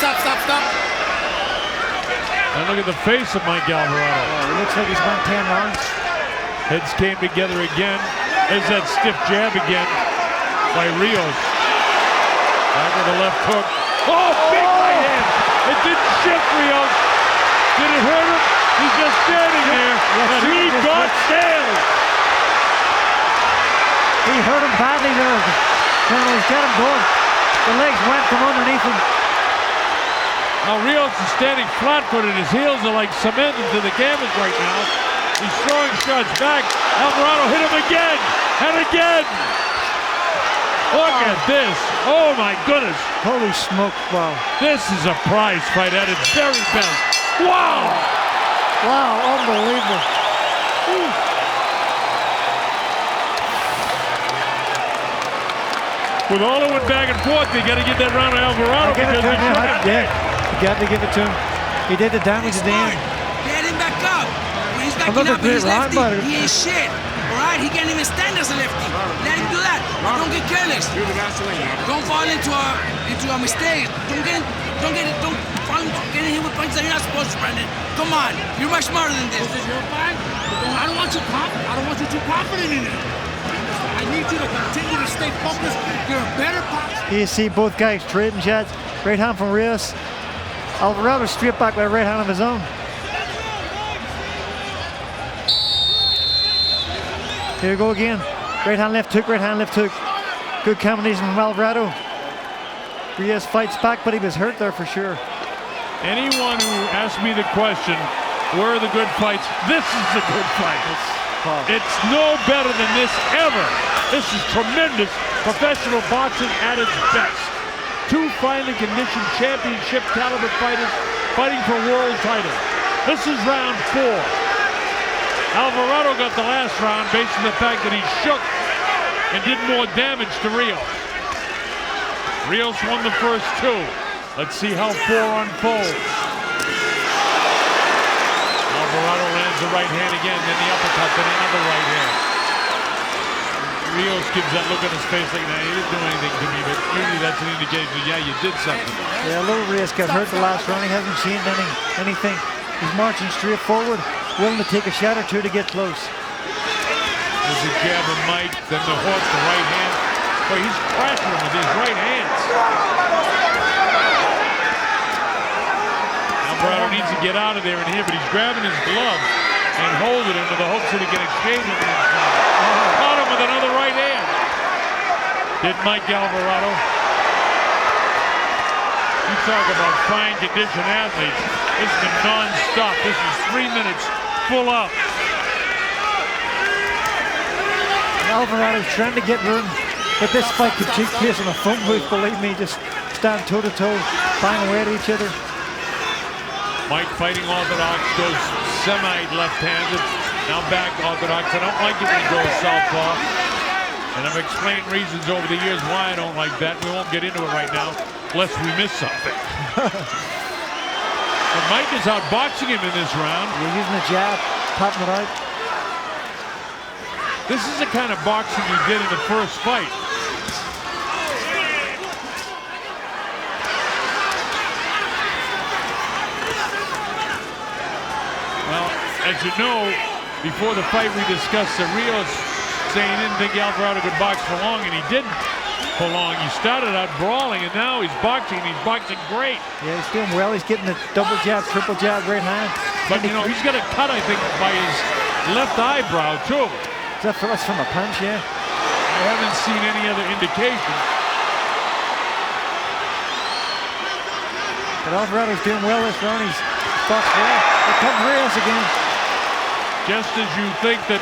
And look at the face of Mike Alvarado. It looks like he's won 10 rounds. Heads came together again. There's that stiff jab again by Rios. Back with the left hook. Oh, big right hand. It didn't shift Rios. Did it hurt him? He's just standing there, and he got nailed. He hurt him badly there. He's got him going. The legs went from underneath him. Now Rios is standing flat-footed. His heels are like cement into the canvas right now. He's throwing shots back. Alvarado hit him again and again. Look at this. Oh my goodness. Holy smoke, wow. This is a prize fight at its very best. Wow. Wow, unbelievable. Whew. With all that went back and forth, they got to give that round to Alvarado because he should have. You got to give it to him. He did the damage at the end. Get him back up. When he's backing Another up with his great round, lefty, but- he ain't shit. All right, he can't even stand as a lefty. Let him do that. Don't get careless. Don't fall into a mistake. Don't fall into getting hit with punches that you're not supposed to, Brandon. Come on, you're much smarter than this. This is your fight. I don't want you too confident in it. I need you to continue to stay focused. You're a better boxer. You see both guys trading shots. Right hand from Rios. Alvarado straight back with a right hand of his own. Here we go again. Right hand, left hook, right hand, left hook. Good combination from Alvarado. Rios fights back, but he was hurt there for sure. Anyone who asks me the question, where are the good fights? This is the good fight. It's no better than this ever. This is tremendous professional boxing at its best. Two finely conditioned championship caliber fighters fighting for world titles. This is round 4. Alvarado got the last round based on the fact that he shook and did more damage to Rios. Rios won the first 2. Let's see how 4 unfolds. Alvarado lands the right hand again, then the uppercut, then another right hand. Rios gives that look on his face like, nah, he didn't do anything to me, but usually that's an indication, yeah, you did something. Yeah, little Rios got hurt the last round. He hasn't changed anything. He's marching straight forward, willing to take a shot or two to get close. There's a jab of Mike, then the hook, the right hand. Boy, he's crashing him with these right hands. Alvarado needs to get out of there and here, but he's grabbing his glove and holding him with the hook so he can exchange it with his glove. Caught him with another right hand. Did Mike Alvarado. You talk about fine conditioned athletes. This is non-stop. This is 3 minutes full up. Alvarado's trying to get room, but this fight could take place in a phone booth, believe me. Just stand toe-to-toe, bang away at each other. Mike fighting orthodox, goes semi-left-handed, now back orthodox. I don't like it when he goes southpaw. And I've explained reasons over the years why I don't like that. We won't get into it right now, lest we miss something. But Mike is outboxing him in this round. We're using a jab, popping it out. This is the kind of boxing you did in the first fight. Well, as you know, before the fight we discussed that Rios saying he didn't think Alvarado could box for long, and he didn't for long. He started out brawling, and now he's boxing. He's boxing great. Yeah, he's doing well. He's getting the double jab, triple jab, right hand. But, you know, he's got a cut, I think, by his left eyebrow, too. That's from a punch, yeah. I haven't seen any other indication. But Alvarado's doing well this round. He's fought well. Here comes Rios again. Just as you think that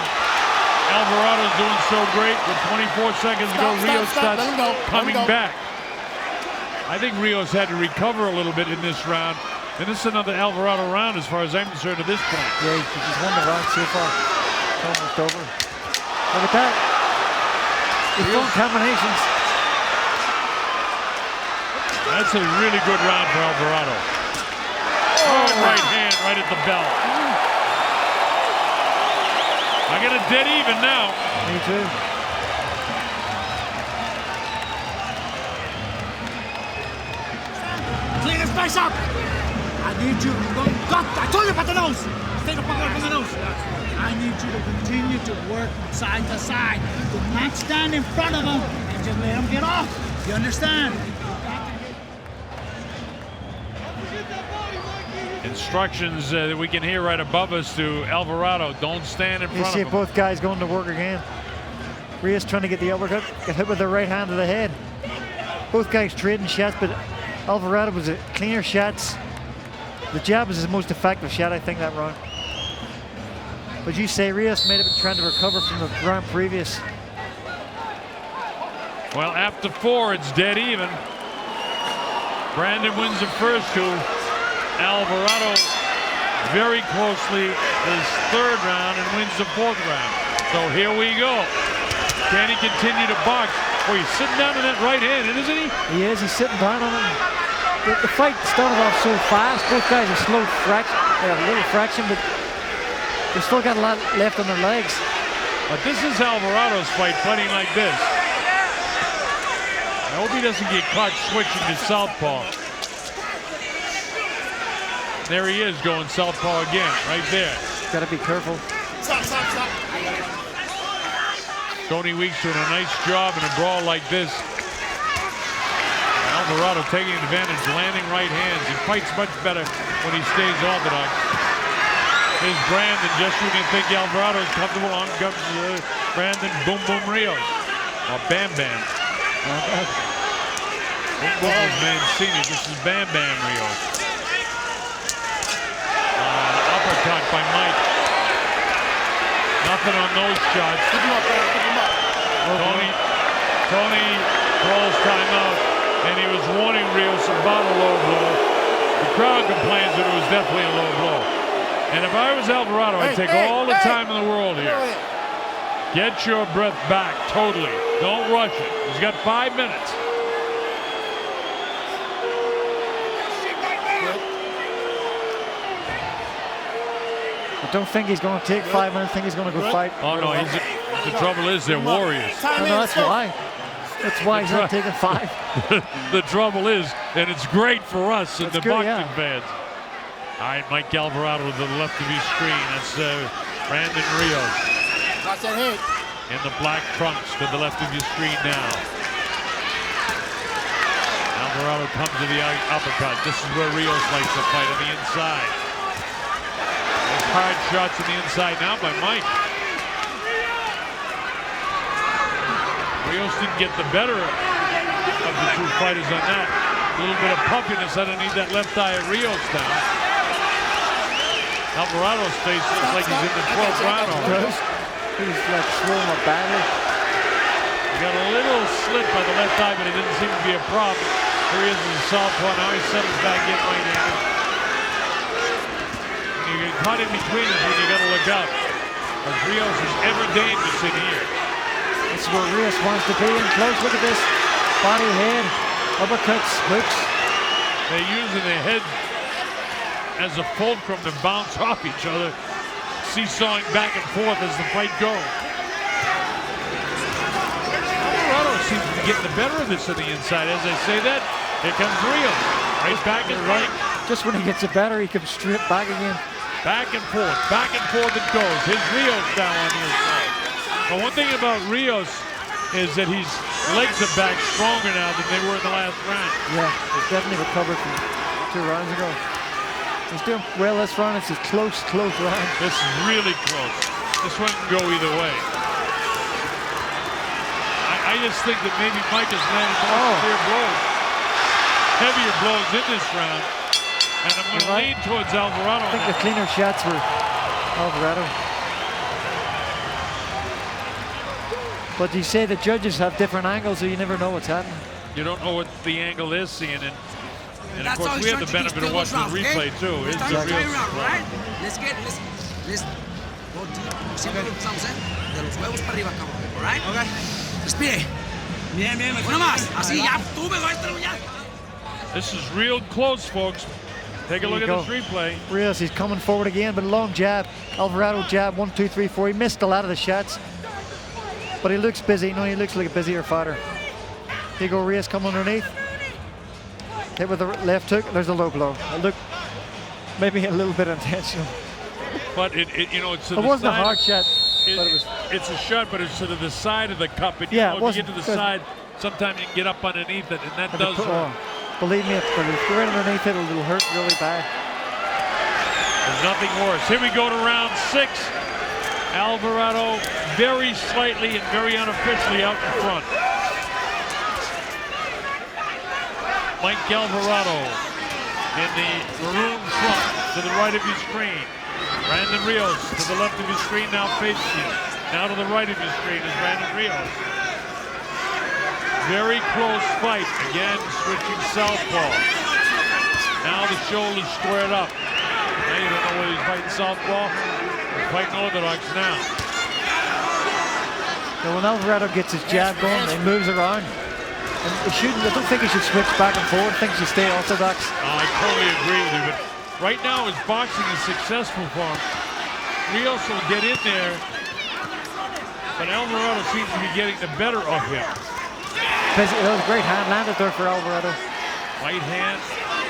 Alvarado's doing so great, with 24 seconds to go, Rios starts coming back. I think Rios had to recover a little bit in this round. And this is another Alvarado round as far as I'm concerned at this point. Yeah, he's won the round so far. It's almost over. Look at that. His full combinations. That's a really good round for Alvarado. Oh, right hand right at the bell. I got a dead even now. Me too. Clean his face up. I need you. I told you about the nose. Stay the fuck away from the nose. I need you to continue to work side to side. Do not stand in front of him and just let him get off. You understand? Instructions that we can hear right above us to Alvarado. Don't stand in You front see of him. both guys going to work again. Rios trying to get the uppercut, get hit with the right hand to the head. Both guys trading shots, but Alvarado was a cleaner shots. The jab was his most effective shot, I think, that round. But you say Rios may have been trying to recover from the round previous. Well, after 4, it's dead even. Brandon wins the first 2. Alvarado very closely his 3rd round and wins the 4th round. So here we go. Can he continue to box? Oh, he's sitting down in that right hand, isn't he? He is. He's sitting down on him. The fight started off so fast. Both guys are slow fraction. They have a little fraction, but they still got a lot left on their legs. But this is Alvarado's fight, fighting like this. I hope he doesn't get caught switching to southpaw. There he is going southpaw again, right there. Got to be careful. Stop. Tony Weeks doing a nice job in a brawl like this. Alvarado taking advantage, landing right hands. He fights much better when he stays orthodox. Here's Brandon, just when you think Alvarado's comfortable, on comes Brandon Boom Boom Rios. Or Bam Bam. Boom Boom is Mancini. This is Bam Bam Rios. Uppercut by Mike. Nothing on those shots. Tony calls timeout, and he was warning Rios about a low blow. The crowd complains that it was definitely a low blow. And if I was Alvarado, I'd take all the time in the world here. Get your breath back totally. Don't rush it. He's got 5 minutes. I don't think he's going to take 5 minutes. I think he's going to go fight. Oh, no. The trouble is they're warriors. No, that's why. That's why he's not taking 5. The trouble is, and it's great for us and the boxing fans. All right, Mike Alvarado to the left of his screen. That's Brandon Rios. In the black trunks to the left of your screen now. Alvarado comes to the uppercut. This is where Rios likes to fight, on the inside. There's hard shots on the inside now by Mike. Rios didn't get the better of the 2 fighters on that. A little bit of puffiness underneath that left eye of Rios now. Alvarado's face looks like he's in the 12th round already. He's like swollen up badly. He got a little slit by the left eye, but it didn't seem to be a problem. Here he is in the southpaw. Now he settles back in right-handed. When you get caught in between is when you got to look out. Because Rios is ever dangerous in here. This is where Rios wants to be in close. Look at this. Body, head, uppercuts, hooks. They're using their head as a fulcrum to bounce off each other, seesawing back and forth as the fight goes. getting the better of this on the inside. As I say that, here comes Rios. Right back and right. Just when he gets it better, he comes straight back again. Back and forth it goes. Here's Rios down on the inside. But one thing about Rios is that his legs are back stronger now than they were in the last round. Yeah, he's definitely recovered from 2 rounds ago. He's doing well this round. It's a close round. This is really close. This one can go either way. I just think that maybe Mike has landed more severe blows, heavier blows in this round. And I'm going to lean towards Alvarado. I think the cleaner shots were Alvarado. But you say the judges have different angles, so you never know what's happening. You don't know what the angle is seeing, and of course we have the benefit of watching the replay too. It's a real right? Let's go deep. Siempre lo empezamos, de los huevos para arriba, cabrón. All right? Okay. Respire. Bien. Una más. Así ya. Tú me vas a terminar. This is real close, folks. Take a look at this replay. Rios, he's coming forward again, but a long jab. Alvarado jab, 1, 2, 3, 4. He missed a lot of the shots, but he looks busy. No, he looks like a busier fighter. Here you go, Rios, come underneath. Hit with the left hook. There's a low blow. It looked maybe a little bit intentional. But it it's to it the wasn't side. A hard shot. But it's a shot, but it's to the side of the cup. And yeah, if you get to the side, sometimes you can get up underneath it, and that does hurt. Believe me, if you're right underneath it, it'll hurt really bad. There's nothing worse. Here we go to round 6. Alvarado very slightly and very unofficially out in front. Mike Alvarado in the maroon trunk to the right of your screen. Brandon Rios to the left of your screen, now facing you. Now to the right of your screen is Brandon Rios. Very close fight. Again, switching southpaw. Now the shoulders squared up. Now you don't know whether he's fighting southpaw or fighting orthodox now. So when Alvarado gets his jab going, he moves around. And I don't think he should switch back and forward. I think he should stay orthodox. I totally agree with you, but right now his boxing is successful for him. Rios will get in there, but Alvarado seems to be getting the better of him. That was a great hand landed there for Alvarado. Right hand.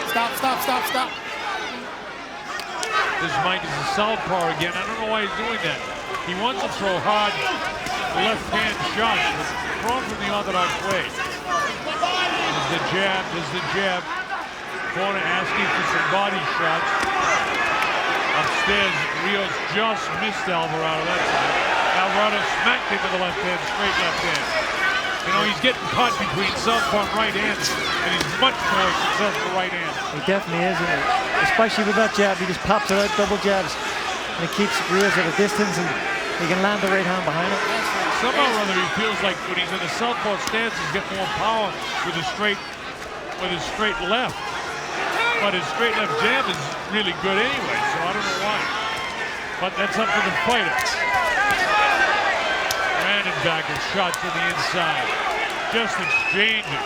Stop. This Mike is a southpaw again. I don't know why he's doing that. He wants to throw hard left-hand shots, but throw from the orthodox way. There's the jab. Corner asking for some body shots. Upstairs, Rios just missed Alvarado that time. Alvarado smacked him with the left hand, straight left hand. You know, he's getting caught between southpaw and right hands, and he's much more successful right hand. He definitely is, especially with that jab. He just pops it out, double jabs, and he keeps Rios at a distance, and he can land the right hand behind it. Somehow or other, he feels like when he's in a southpaw stance, he's got more power with his straight left. But his straight left jab is really good anyway, so I don't know why. But that's up to the fighter. Brandon back with shots to the inside. Just exchanging.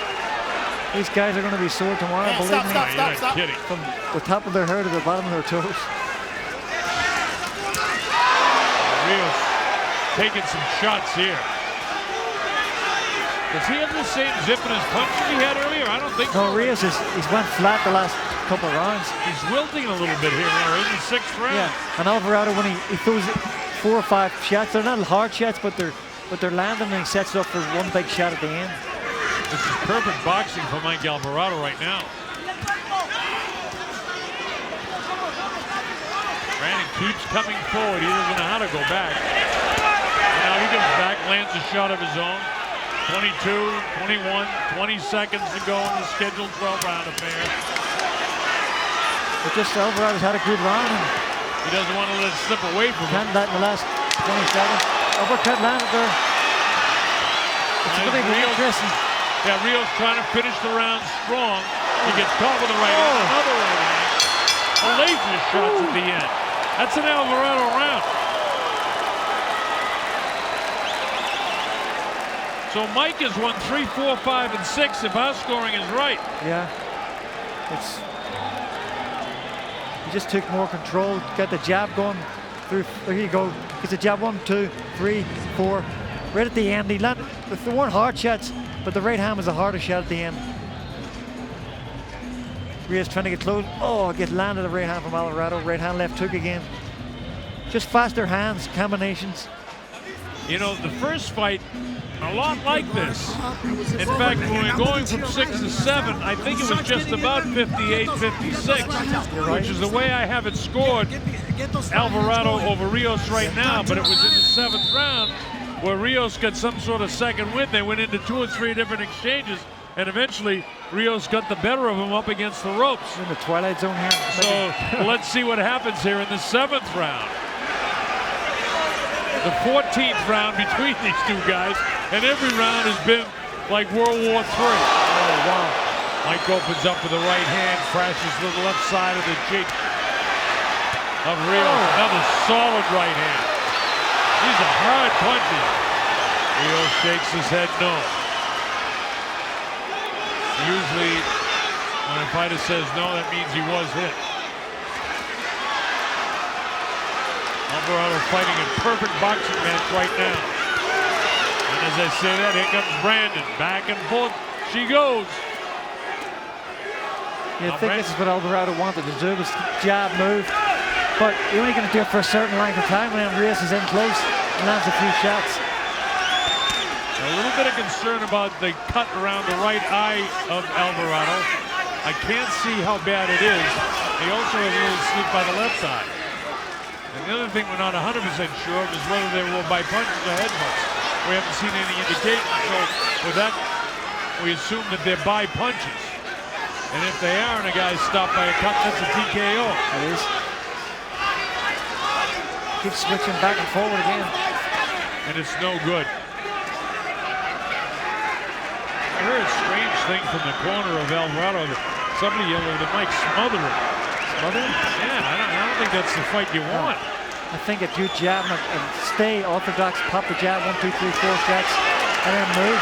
These guys are going to be sore tomorrow, believe me. You're not kidding. From the top of their hair to the bottom of their toes. Rios taking some shots here. Does he have the same zip in his punches he had earlier? I don't think so. No, Rios he's went flat the last couple of rounds. He's wilting a little bit here now. In the 6th round. Yeah, and Alvarado, when he throws 4 or 5 shots, they're not hard shots, but they're landing, and he sets it up for one big shot at the end. This is perfect boxing for Mike Alvarado right now. Brandon keeps coming forward. He doesn't know how to go back. And now he comes back, lands a shot of his own. 22, 21, 20 seconds to go in the scheduled 12-round affair. But just Alvarado's had a good round. And he doesn't want to let it slip away from him. That in the last 20 seconds. Uppercut landed there. It's going to be interesting. Yeah, Rios trying to finish the round strong. He gets caught with a right hand, another right hand. Hellacious shots at the end. That's an Alvarado round. So Mike has won 3, 4, 5, and 6 if our scoring is right. Yeah. He just took more control, got the jab going through. There you go. Gets a jab 1, 2, 3, 4. Right at the end, they weren't hard shots, but the right hand was a harder shot at the end. Rios trying to get close. Oh, get landed the right hand from Alvarado. Right hand, left hook again. Just faster hands, combinations. You know, the first fight, a lot like this. In fact, when we were going from 6 to 7, I think it was just about 58-56, which is the way I have it scored. Alvarado over Rios right now, but it was in the 7th round where Rios got some sort of second win. They went into 2 or 3 different exchanges, and eventually Rios got the better of him up against the ropes. In the twilight zone here. So let's see what happens here in the 7th round. The 14th round between these two guys, and every round has been like World War III. Oh, wow. Mike opens up with the right hand, crashes to the left side of the cheek of Rios. Another solid right hand. These are hard punches. Rios shakes his head no. Usually when a fighter says no, that means he was hit. Alvarado fighting a perfect boxing match right now. And as I say that, here comes Brandon. Back and forth she goes. You think this is what Alvarado wanted to do, was jab move. But you're only going to do it for a certain length of time, when Rios is in close and lands a few shots. A little bit of concern about the cut around the right eye of Alvarado. I can't see how bad it is. He also has a little sleep by the left eye. And the other thing we're not 100% sure of is whether they were by punches or headbutts. We haven't seen any indication, so with that, we assume that they're by punches. And if they are and a guy's stopped by a cut, that's a TKO. It is. Keeps switching back and forward again. And it's no good. I heard a strange thing from the corner of Alvarado. Somebody yelled over the mic, smother him. Smother him? Yeah, I don't think that's the fight you want. I think if you jab and stay orthodox, pop the jab, 1, 2, 3, 4 shots, and then move.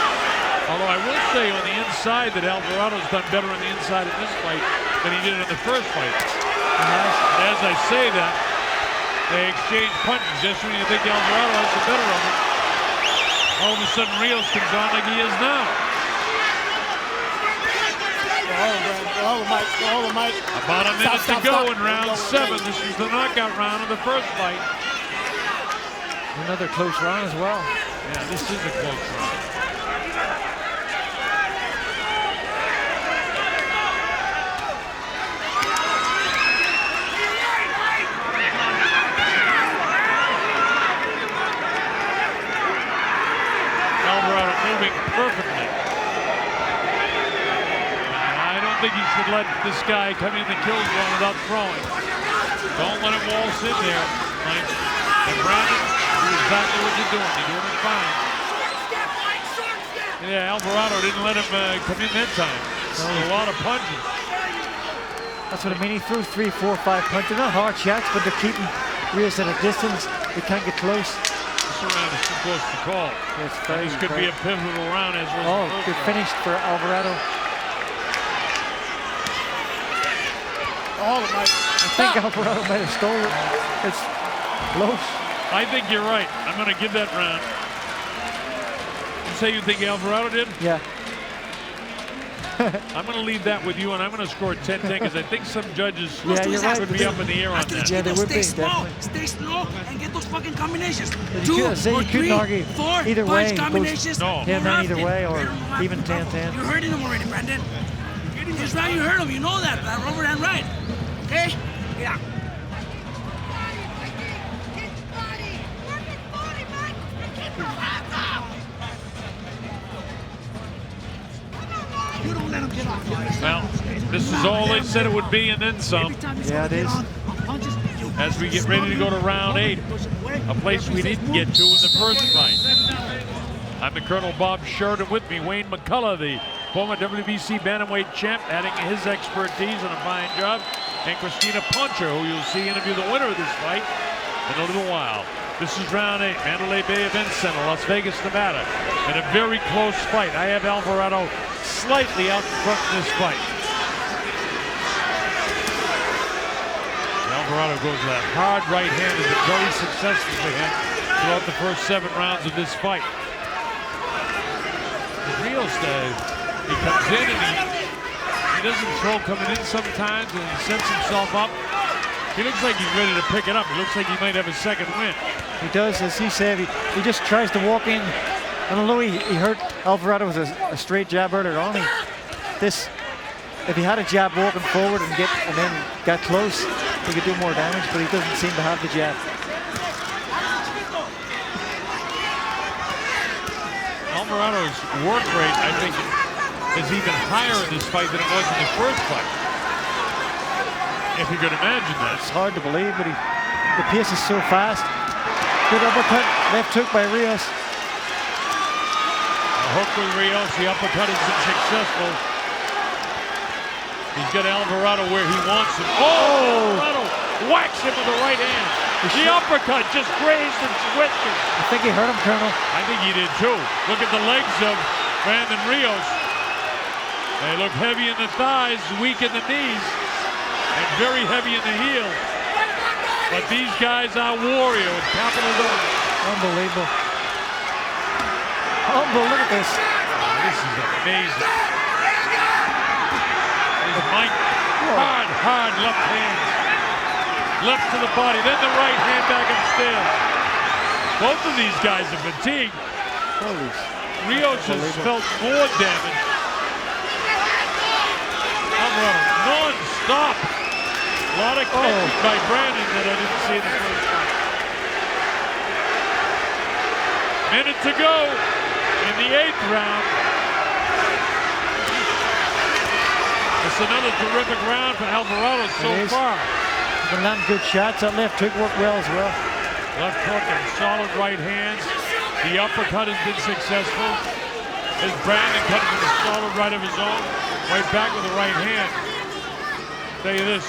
Although I will say on the inside that Alvarado's done better on the inside in this fight than he did in the first fight. And as I say that, they exchange punches just when you think Alvarado has the better of him. All of a sudden Rios comes on like he is now. About a minute to go in round 7. This was the knockout round of the first fight. Another close round as well. Yeah, this is a close round. Alvarado moving perfectly. I don't think you should let this guy come in the kill zone without throwing. Don't let him waltz in there, Mike. And Brandon, do exactly what you're doing. You're doing it fine. Yeah, Alvarado didn't let him come in that time. So a lot of punches. That's what I mean. He threw 3, 4, 5 punches. Not hard shots, but they're keeping Rios at a distance. They can't get close. This round is too close to call. Yes, this could be a pivotal round as well. Oh, good finish for Alvarado. I think Alvarado might have stolen it. It's close. I think you're right. I'm going to give that round. You say you think Alvarado did? Yeah. I'm going to leave that with you, and I'm going to score 10-10 because I think some judges you're right. would be up in the air on that. Yeah, they would be, definitely. Stay slow and get those fucking combinations. You couldn't argue either way. Combinations. No. Him and either way, or even 10-10. You're hurting him already, Brandon. This round you hurt him. You know that. Overhand right. Okay? Yeah. You don't let him get off. Well, this is all they said it would be and then some. Yeah, it is. As we get ready to go to round 8, a place we didn't get to in the first fight. I'm the Colonel Bob Sheridan. With me, Wayne McCullough, the former WBC bantamweight champ, adding his expertise and a fine job, and Christina Poncher, who you'll see interview the winner of this fight in a little while. This is round 8, Mandalay Bay Event Center, Las Vegas, Nevada, and a very close fight. I have Alvarado slightly out in front in this fight. Alvarado goes with that hard right hand, has been very successful for him throughout the first 7 rounds of this fight. Rios, he comes in and he doesn't throw coming in sometimes and he sets himself up. He looks like he's ready to pick it up. He looks like he might have a second win. He does, as he said, he just tries to walk in. And although he hurt Alvarado with a straight jab earlier on, if he had a jab walking forward and then got close, he could do more damage, but he doesn't seem to have the jab. Alvarado's work rate, I think, is even higher in this fight than it was in the first fight. If you could imagine that. It's hard to believe, but the pace is so fast. Good uppercut, left hook by Rios. A hook with Rios, the uppercut has been successful. He's got Alvarado where he wants him. Oh! Alvarado whacks him with the right hand. The uppercut just grazed and twisted. I think he hurt him, Colonel. I think he did too. Look at the legs of Brandon Rios. They look heavy in the thighs, weak in the knees, and very heavy in the heel. But these guys are warrior with capital W. Unbelievable. Look at this. Oh, this is amazing. There's Mike. Hard left hand. Left to the body, then the right hand back upstairs. Both of these guys are fatigued. Rios has felt more damage. Alvarado non-stop. A lot of catches by Brandon that I didn't see in the first fight. Minute to go in the 8th round. It's another terrific round for Alvarado so far. He's been landing good shots. That left hook worked well as well. Left hook and solid right hands. The uppercut has been successful. As Brandon cut with a solid right of his own. Right back with the right hand. Tell you this,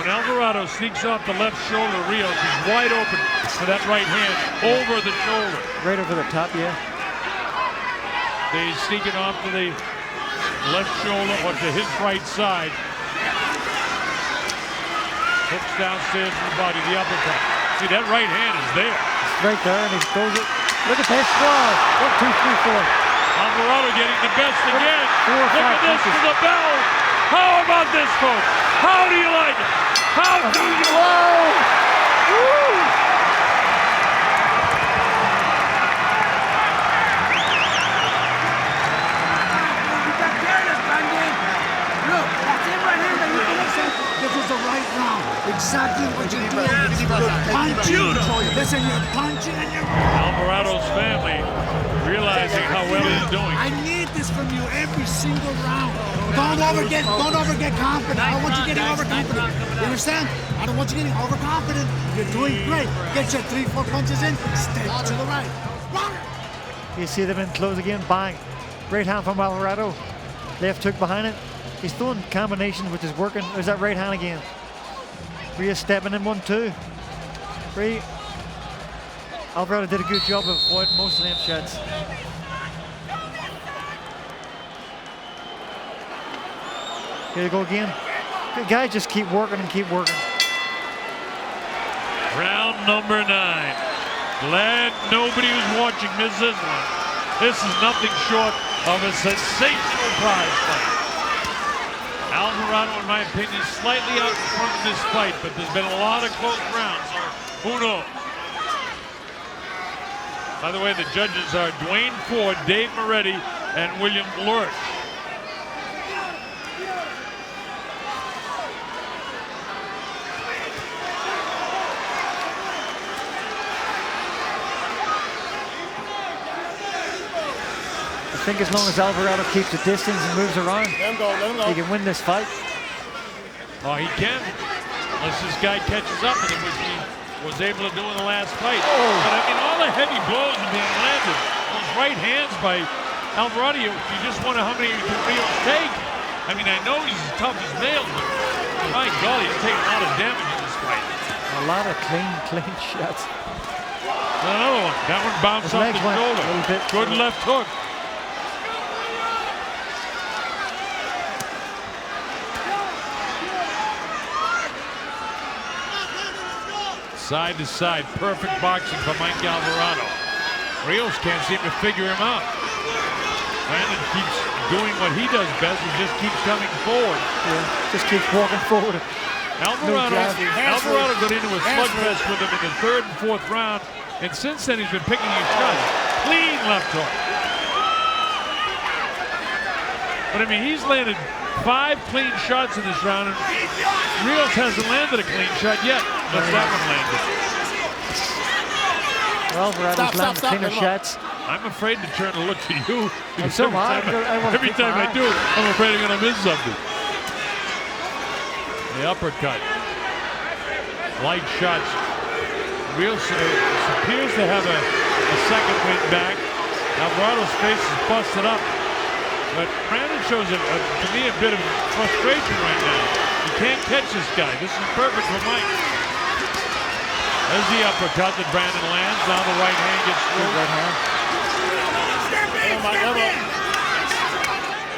when Alvarado sneaks off the left shoulder, Rios is wide open for that right hand over the shoulder. Right over the top, yeah. He's sneaking off to the left shoulder or to his right side. Hooks downstairs in the body, the uppercut. See, that right hand is there. It's right there, and he throws it. Look at that squad. 1, 2, 3, 4. Alvarado getting the best again. 4 or 5 Look at this punches. for the bell. How about this, folks? How do you like it? How do you like it? Woo! This was the right round. Exactly what you did. Punch. Listen, you're punching and you're... Alvarado's family realizing how well he's doing. I need this from you every single round. Don't overget confident. I don't want you getting overconfident. You understand? I don't want you getting overconfident. You're doing great. Get your 3, 4 punches in. Step to the right. You see them in close again. Bang. Great hand from Alvarado. Left hook behind it. He's throwing combinations which is working. There's that right hand again. Rios stepping in 1, 2, 3. Alvarado did a good job of avoiding most of them shots. Here they go again. The guys just keep working and keep working. Round number 9. Glad nobody who's watching misses one. This is nothing short of a sensational prize fight. Alvarado, in my opinion, slightly out in front in this fight, but there's been a lot of close rounds, so who knows? By the way, the judges are Dwayne Ford, Dave Moretti, and William Lurch. I think as long as Alvarado keeps the distance and moves around, Let him go. he can win this fight. Oh, he can, unless this guy catches up with him, which he was able to do in the last fight. But I mean, all the heavy blows are being landed. Those right hands by Alvarado, you just wonder how many can Rios take. I mean, I know he's as tough as nails, but my God, he's taking a lot of damage in this fight. A lot of clean shots. Another one. That one bounced His off legs the went shoulder. a little bit. Good left hook. Side to side, perfect boxing for Mike Alvarado. Rios can't seem to figure him out. Brandon keeps doing what he does best and just keeps coming forward. Yeah, just keeps walking forward. Alvarado got into a slugfest with him in the 3rd and 4th round, and since then he's been picking his shots. Clean left hook. But I mean, he's landed 5 clean shots in this round, and Rios hasn't landed a clean shot yet. That's that one landed. Well, Alvarado's landing cleaner shots. I'm afraid to turn and look to you. And so Every time I do, I'm afraid I'm going to miss something. The uppercut. Light shots. Rios appears to have a second wind back. Alvarado's face is busted up. But Brandon shows, to me, a bit of frustration right now. You can't catch this guy. This is perfect for Mike. There's the uppercut that Brandon lands. Now the right hand gets through. Right hand.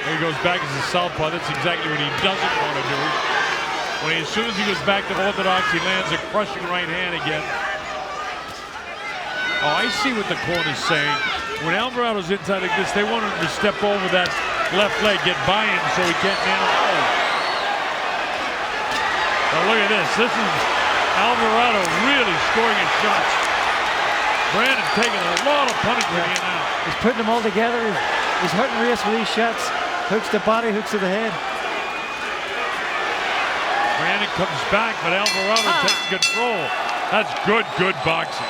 There he goes back as a southpaw. That's exactly what he doesn't want to do. As soon as he goes back to orthodox, he lands a crushing right hand again. Oh, I see what the corner's saying. When Alvarado's inside like this, they want him to step over that left leg, get by him so he can't manage. Now look at this. This is Alvarado really scoring his shots. Brandon taking a lot of punishment here now. He's putting them all together. He's hurting Rios with these shots. Hooks to body, hooks to the head. Brandon comes back, but Alvarado takes control. That's good boxing.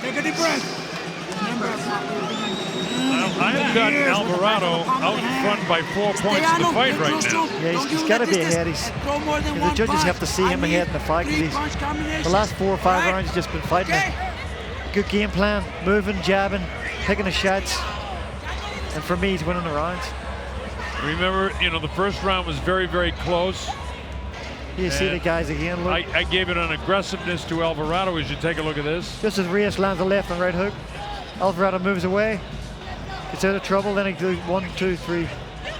Take a deep breath. I've got Alvarado out in front by 4 points in the fight right now. Yeah, he's got to be ahead. The judges have to see him ahead in the fight. The last 4 or 5 rounds, he's just been fighting a good game plan, moving, jabbing, taking the shots. And for me, he's winning the rounds. Remember, the first round was very close. You see the guys again. Look. I gave it an aggressiveness to Alvarado as you take a look at this. Just as Rios lands a left and right hook, Alvarado moves away, gets out of trouble, then he goes 1, 2, 3.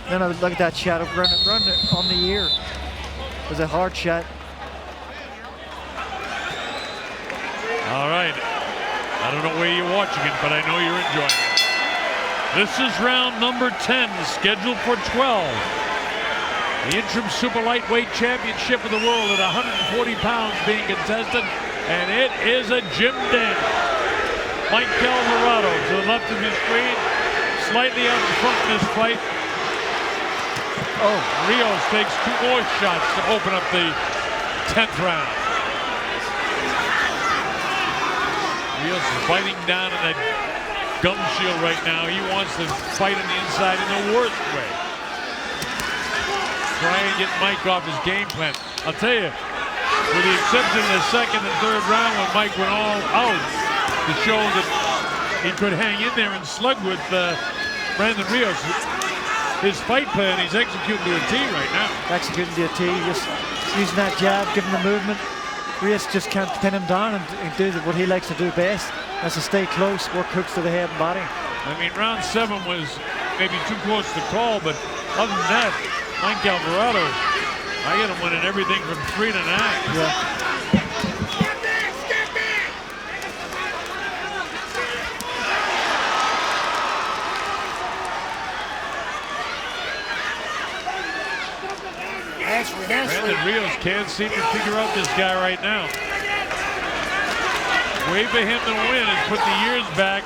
Then I would look at that shot, run it on the ear. It was a hard shot. All right. I don't know where you're watching it, but I know you're enjoying it. This is round number 10, scheduled for 12. The interim super lightweight championship of the world at 140 pounds being contested, and it is a gym dance. Mike Alvarado to the left of his screen, slightly out in front in this fight. Oh, Rios takes 2 more shots to open up the 10th round. Rios is biting down on that gum shield right now. He wants to fight on the inside in the worst way. Try and get Mike off his game plan. I'll tell you, with the exception of the 2nd and 3rd round when Mike went all out to show that he could hang in there and slug with Brandon Rios, his fight plan, he's executing to a T right now. Executing to a T, just using that jab, giving the movement. Rios just can't pin him down and do what he likes to do best. That's to stay close, work hooks to the head and body. I mean, round 7 was maybe too close to call, but other than that, Mike Alvarado, I got him winning everything from 3 to 9. Yeah. Brandon Rios can't seem to figure out this guy right now. Way for him to win is put the years back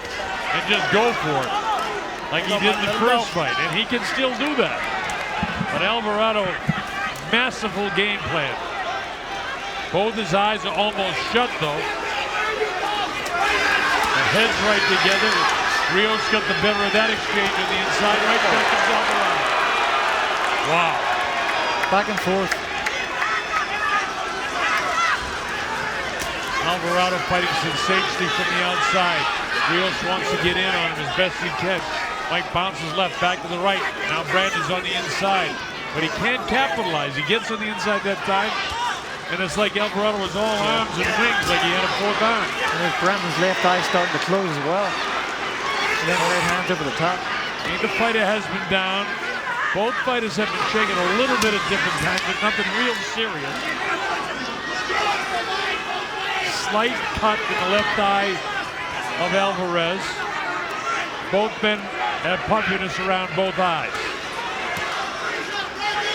and just go for it, like he did in the first fight, and he can still do that. But Alvarado, masterful game plan. Both his eyes are almost shut, though. The heads right together. Rios got the better of that exchange on the inside. Right back to Alvarado. Wow. Back and forth. Alvarado fighting sensationally from the outside. Rios wants to get in on him as best he can. Mike bounces left, back to the right. Now Brandon's on the inside, but he can't capitalize. He gets on the inside that time, and it's like Alvarado was all arms and wings, like he had a 4th arm. And there's Brandon's left eye starting to close as well. And then right hands over the top. Neither fighter has been down. Both fighters have been shaken a little bit at different times, but nothing real serious. slight cut in the left eye of Alvarez. Both men have puffiness around both eyes.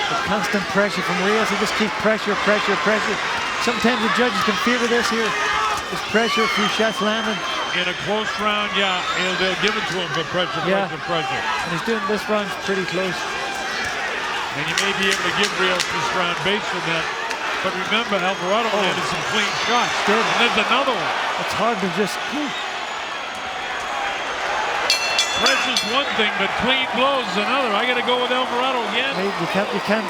The constant pressure from Rios. He just keeps pressure. Sometimes the judges can favor this here. This pressure, a few shots landing. In a close round, yeah, they'll give it to him for pressure. And he's doing this round pretty close. And you may be able to give Rios this round based on that. But remember, Alvarado landed some clean shots. Did. And there's another one. It's hard to just... Pressure's one thing, but clean blows is another. I got to go with Alvarado again. You can't.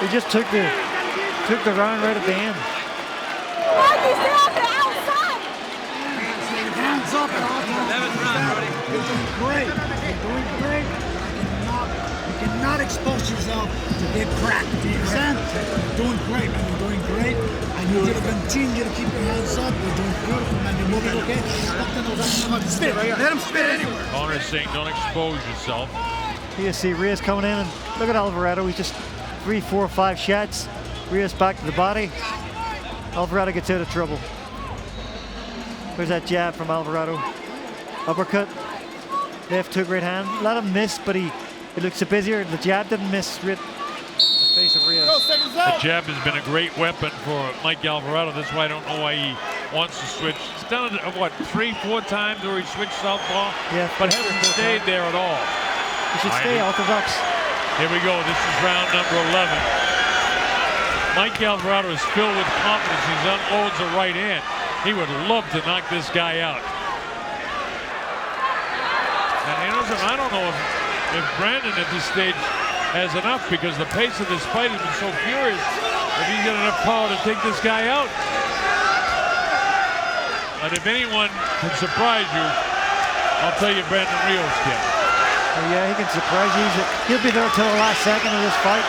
He just took the round right at the end. Mikey, stay off the outside. Hands up at all times. You're doing great. You're doing great. You cannot expose yourself to get cracked. Do you understand? You're doing great, man. You're doing great. I need you to continue to keep your hands up. You're doing beautiful, man. You're moving okay. Spit. Let him spit anywhere. Owner's saying don't expose yourself. You see Rios coming in, and look at Alvarado. He's just 3, 4, 5 shots. Rios back to the body. Alvarado gets out of trouble. There's that jab from Alvarado. Uppercut. Left hook, right hand. Let him miss, but he looks a busier. The jab didn't miss right in the face of Rios. The jab has been a great weapon for Mike Alvarado. That's why I don't know why he wants to switch. He's done it, what, 3, 4 times where he switched southpaw? Yeah, but hasn't stayed there at all. He should stay orthodox. Here we go. This is round number 11. Mike Alvarado is filled with confidence. He unloads a right hand. He would love to knock this guy out. And you know something, I don't know if Brandon at this stage has enough, because the pace of this fight has been so furious. If he's got enough power to take this guy out. But if anyone can surprise you, I'll tell you Brandon Rios can. Oh, yeah, he can surprise you. He'll be there till the last second of this fight.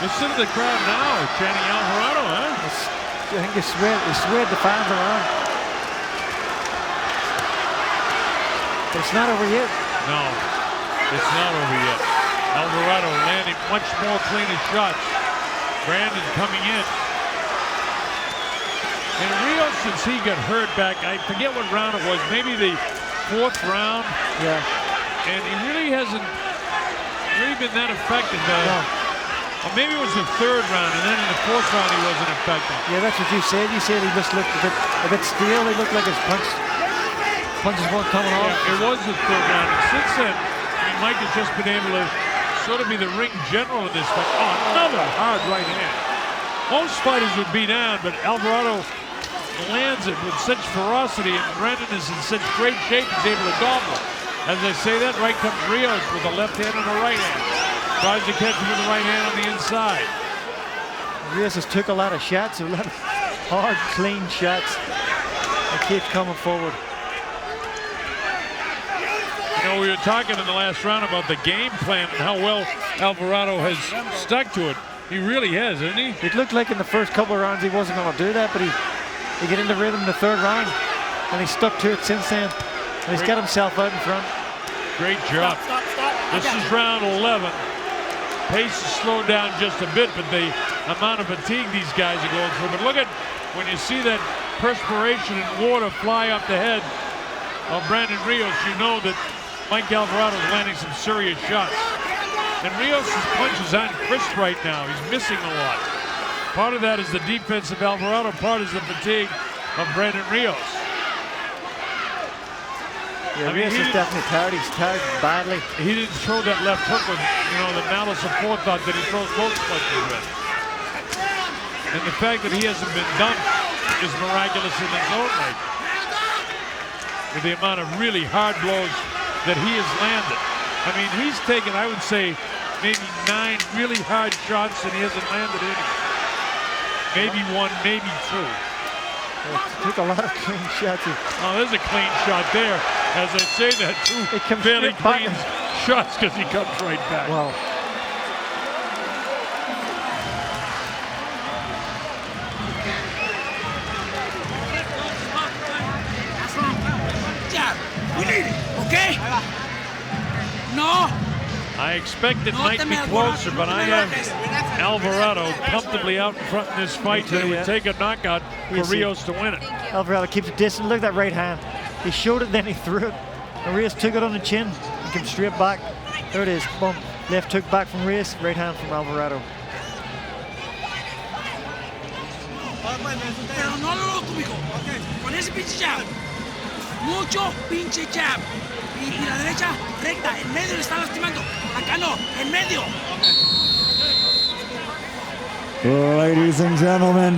Listen to the crowd now, chanting Alvarado, huh? I think they swear the fans around. But it's not over yet. No, it's not over yet. Alvarado landing much more cleaner shots. Brandon coming in. And Rios, since he got hurt back, I forget what round it was, maybe the 4th round. Yeah. And he really hasn't been that effective. No. Or maybe it was the 3rd round, and then in the 4th round he wasn't effective. Yeah, that's what you said. You said he just looked a bit steel. He looked like his punches weren't coming off. Yeah, it was the 3rd round. And since then, Mike has just been able to sort of be the ring general in this fight. Oh, another hard right hand. Most fighters would be down, but Alvarado lands it with such ferocity, and Brandon is in such great shape he's able to gobble. As I say that, right comes Rios with a left hand and a right hand. Tries to catch him with the right hand on the inside. Rios has took a lot of shots, a lot of hard, clean shots, and keeps coming forward. You know, we were talking in the last round about the game plan and how well Alvarado has stuck to it. He really has, hasn't he? It looked like in the first couple of rounds he wasn't going to do that, but he got into rhythm in the 3rd round, and he stuck to it since then. And he's got himself out in front. Great job. This is round 11. Pace is slowed down just a bit, but the amount of fatigue these guys are going through. But look at, when you see that perspiration and water fly up the head of Brandon Rios, you know that Mike Alvarado is landing some serious shots. And Rios' punches aren't crisp right now. He's missing a lot. Part of that is the defense of Alvarado. Part is the fatigue of Brandon Rios. Yeah, Rios is definitely tired. He's tired badly. He didn't throw that left hook with, you know, the malice of forethought that he throws most punches with. And the fact that he hasn't been dumped is miraculous in its own right. With the amount of really hard blows that he has landed. I mean, he's taken, I would say, maybe 9 really hard shots and he hasn't landed any. Maybe 1, maybe 2. He took a lot of clean shots. Oh, there's a clean shot there. As I say that, 2 fairly clean shots because he comes right back. Wow. We need it, okay? No. I expect it might be closer, but I have Alvarado comfortably out in front in this fight. It would take a knockout for Rios to win it. Alvarado keeps it distant. Look at that right hand. He showed it, then he threw it. And Rios took it on the chin and came straight back. There it is. Boom. Left hook back from Rios. Right hand from Alvarado. Pero no lo loco, mijo. Con ese pinche jab. Mucho pinche jab. Y la derecha recta. En medio le está lastimando. Acá no. En medio. Ladies and gentlemen,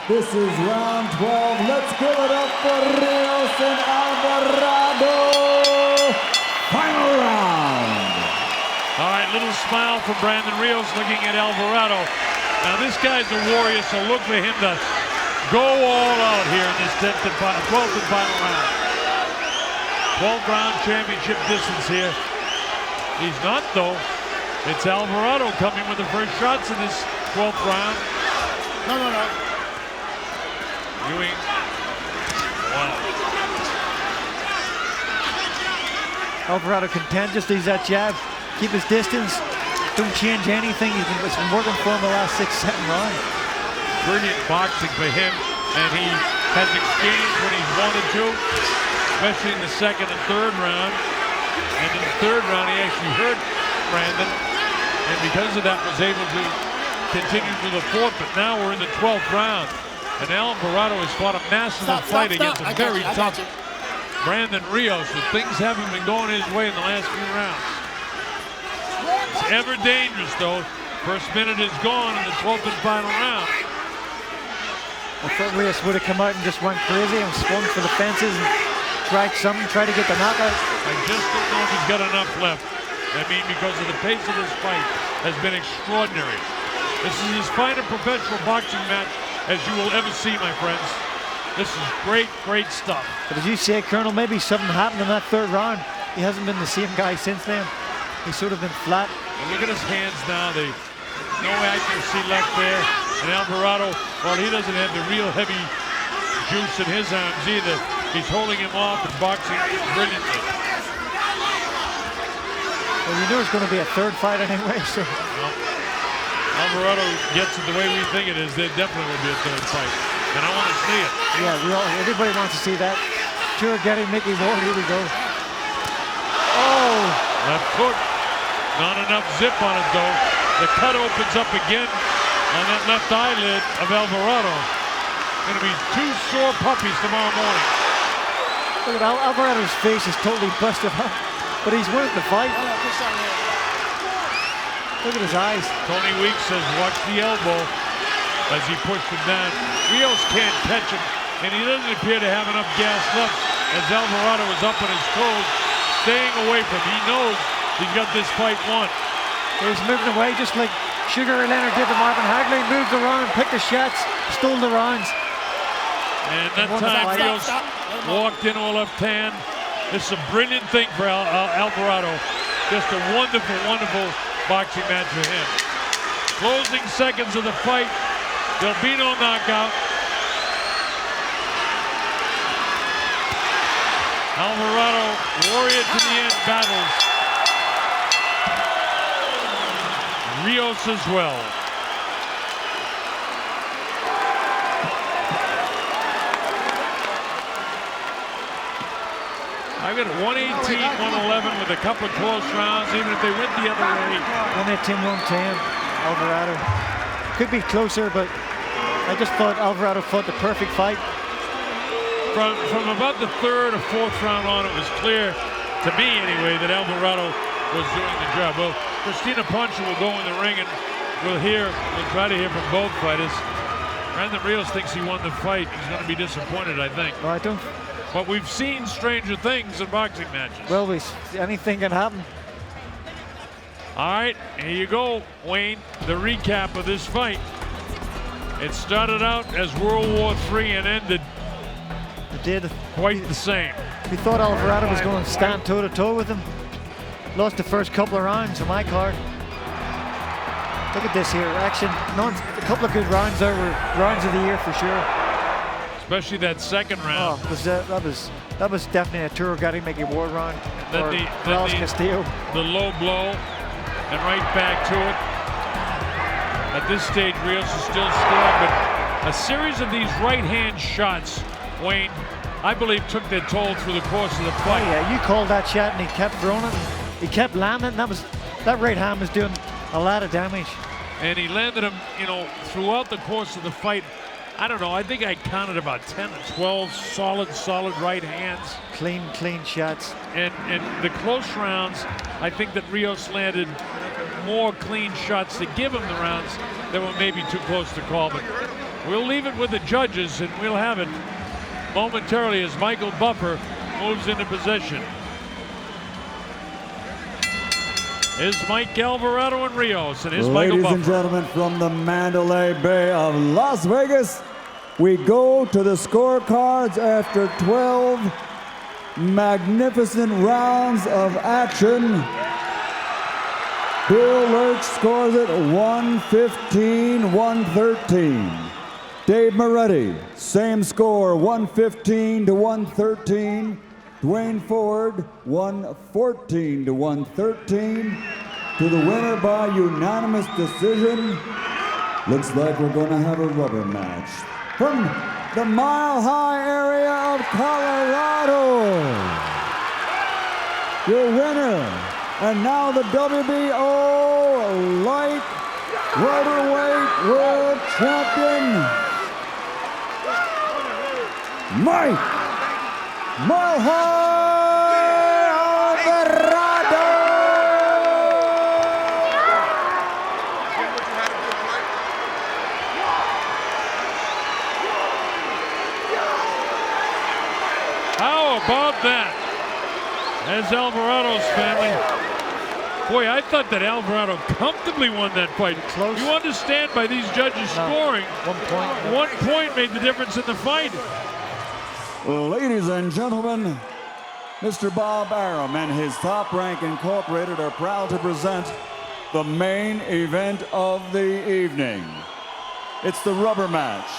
this is round 12. Let's give it up for Rios and Alvarado. Final round. All right, little smile from Brandon Rios looking at Alvarado. Now this guy's a warrior, so look for him to go all out here in this 12th and final round. 12th round championship distance here. He's not though. It's Alvarado coming with the first shots in this 12th round. No. Ewing. Wow. Alvarado can just use that jab. Keep his distance. Don't change anything. It's been working for him the last 6-7 rounds. Brilliant boxing for him, and he has exchanged when he's wanted to, especially in the second and third round. And in the third round, he actually hurt Brandon, and because of that, was able to continue to the fourth. But now we're in the 12th round, and Alvarado has fought a massive fight against a very tough Brandon Rios, with things haven't been going his way in the last few rounds. It's ever dangerous, though. First minute is gone in the 12th and final round. I thought Rios would have come out and just went crazy and swung for the fences and tried to get the knockout. I just don't know if he's got enough left. I mean, because of the pace of this fight has been extraordinary. This is as fine a professional boxing match as you will ever see, my friends. This is great, great stuff. But as you say, Colonel, maybe something happened in that third round. He hasn't been the same guy since then. He's sort of been flat. And look at his hands now. No accuracy left there. And Alvarado, well, he doesn't have the real heavy juice in his arms either. He's holding him off and boxing brilliantly. Well, you know it's going to be a third fight anyway, so. Well, Alvarado gets it the way we think it is. There definitely will be a third fight. And I want to see it. Yeah, everybody wants to see that. Sure, getting Mickey Ward, here we go. Oh! Left hook. Not enough zip on it, though. The cut opens up again on that left eyelid of Alvarado. Going to be two sore puppies tomorrow morning. Look at Alvarado's face is totally busted up, but he's winning the fight. Look at his eyes. Tony Weeks says, watch the elbow as he pushed him down. Rios can't catch him, and he doesn't appear to have enough gas left as Alvarado is up on his toes, staying away from him. He knows he's got this fight won. He's moving away just like Sugar Ray Leonard did to Marvin Hagler. He moved around, picked the shots, stole the rounds. And that time Rios walked in a left hand. This is a brilliant thing for Alvarado. Just a wonderful, wonderful boxing match for him. Closing seconds of the fight. There'll be no knockout. Alvarado, warrior to the end, battles Rios as well. I've got 118, 111 with a couple of close rounds, even if they went the other way. 118, 110, Alvarado. Could be closer, but I just thought Alvarado fought the perfect fight. From about the third or fourth round on, it was clear, to me anyway, that Alvarado was doing the job. Well, Christina Poncho will go in the ring, and we'll try to hear from both fighters. Brandon Rios thinks he won the fight. He's going to be disappointed, I think. No, I don't. But we've seen stranger things in boxing matches. Well, anything can happen. All right, here you go, Wayne. The recap of this fight. It started out as World War III and ended quite the same. We thought Alvarado was going to stand toe-to-toe with him. Lost the first couple of rounds on my card. Look at this here, action. A couple of good rounds there were rounds of the year for sure. Especially that second round. Oh, that was definitely a Trilogy Mickey Ward round. Then Castillo. The low blow, and right back to it. At this stage, Rios is still scoring, but a series of these right-hand shots, Wayne, I believe took their toll through the course of the fight. Oh, yeah, you called that shot and he kept throwing it. He kept landing. That right hand was doing a lot of damage. And he landed them, you know, throughout the course of the fight. I don't know, I think I counted about 10 or 12 solid right hands. Clean shots. And the close rounds, I think that Rios landed more clean shots to give him the rounds that were maybe too close to call. But we'll leave it with the judges, and we'll have it momentarily as Michael Buffer moves into position. Is Mike Alvarado and Rios, and here's Michael Buffer. Ladies and gentlemen, from the Mandalay Bay of Las Vegas, we go to the scorecards after 12 magnificent rounds of action. Bill Lurch scores it 115-113. Dave Moretti, same score, 115-113. Dwayne Ford, 114-113. To the winner by unanimous decision. Looks like we're going to have a rubber match. From the Mile High area of Colorado, your winner, and now the WBO light welterweight world champion, Mike Mile High Alvarado. How about that? As Alvarado's family. Boy, I thought that Alvarado comfortably won that fight. Close. You understand by these judges scoring, 1 point. 1 point made the difference in the fight. Ladies and gentlemen, Mr. Bob Arum and his Top Rank Incorporated are proud to present the main event of the evening. It's the rubber match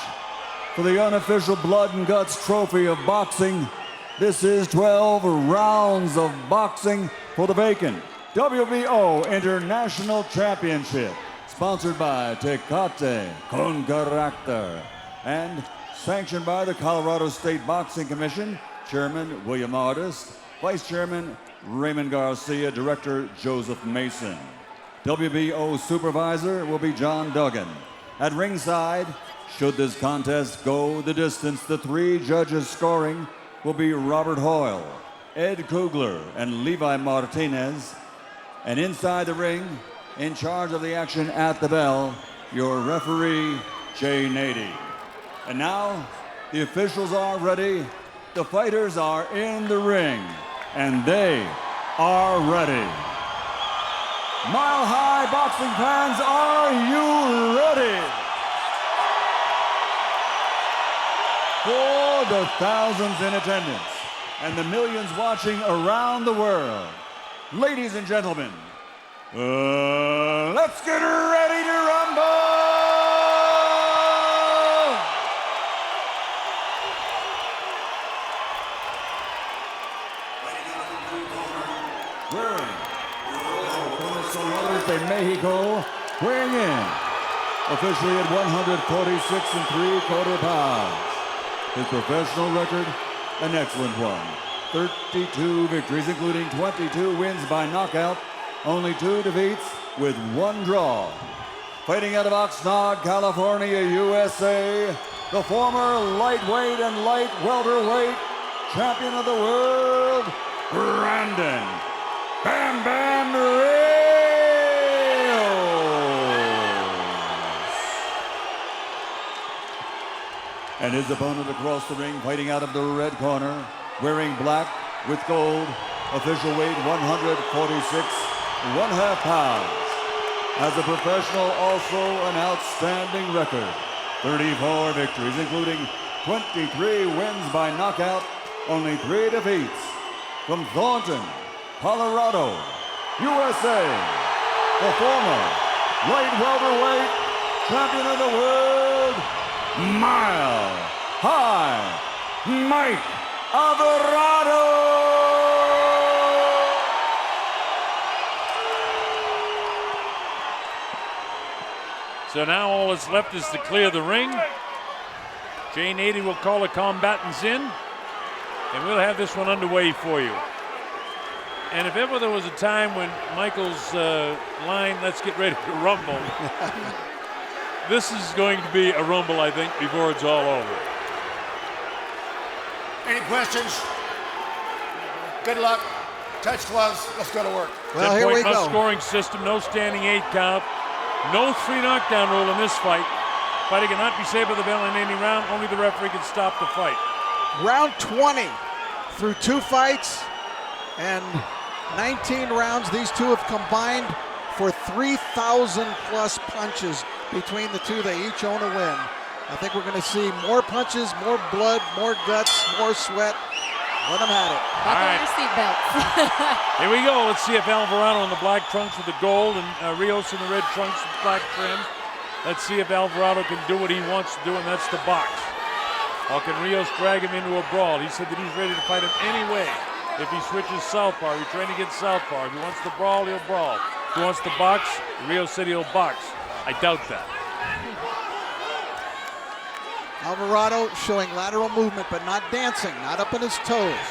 for the unofficial Blood and Guts Trophy of Boxing. This is 12 rounds of boxing for the vacant WBO International Championship, sponsored by Tecate con Carácter and sanctioned by the Colorado State Boxing Commission, Chairman William Artist, Vice Chairman Raymond Garcia, Director Joseph Mason. WBO Supervisor will be John Duggan. At ringside, should this contest go the distance, the 3 judges scoring will be Robert Hoyle, Ed Kugler, and Levi Martinez. And inside the ring, in charge of the action at the bell, your referee, Jay Nady. And now, the officials are ready, the fighters are in the ring, and they are ready. Mile High boxing fans, are you ready? For the thousands in attendance and the millions watching around the world, ladies and gentlemen, let's get ready to rumble! De Mexico, weighing in officially at 146 3/4 pounds. His professional record, an excellent one. 32 victories, including 22 wins by knockout, only 2 defeats with 1 draw. Fighting out of Oxnard, California, USA, the former lightweight and light welterweight champion of the world, Brandon Bam Bam Rios. And his opponent across the ring, fighting out of the red corner, wearing black with gold, official weight 146 1/2 pounds. As a professional, also an outstanding record. 34 victories, including 23 wins by knockout, only 3 defeats. From Thornton, Colorado, USA, the former light welterweight champion of the world, Mile High Mike Alvarado. So now all that's left is to clear the ring. Jane 80 will call the combatants in, and we'll have this one underway for you. And if ever there was a time when Michael's line, let's get ready to rumble, this is going to be a rumble, I think, before it's all over. Any questions? Good luck. Touch gloves. Let's go to work. Well, here we go. Scoring system, no standing 8 count, no 3 knockdown rule in this fight. Fighting cannot be saved by the bell in any round. Only the referee can stop the fight. Round 20 through 2 fights and 19 rounds. These two have combined for 3,000 plus punches between the two. They each own a win. I think we're going to see more punches, more blood, more guts, more sweat. Let them at it. Buckle your seatbelts. Here we go. Let's see if Alvarado in the black trunks with the gold and Rios in the red trunks with black trim. Let's see if Alvarado can do what he wants to do, and that's the box. Or can Rios drag him into a brawl? He said that he's ready to fight him anyway. If he switches southpaw, he's training against southpaw. If he wants to brawl, he'll brawl. If he wants to box, Rios said he'll box. I doubt that. Alvarado showing lateral movement, but not dancing, not up on his toes.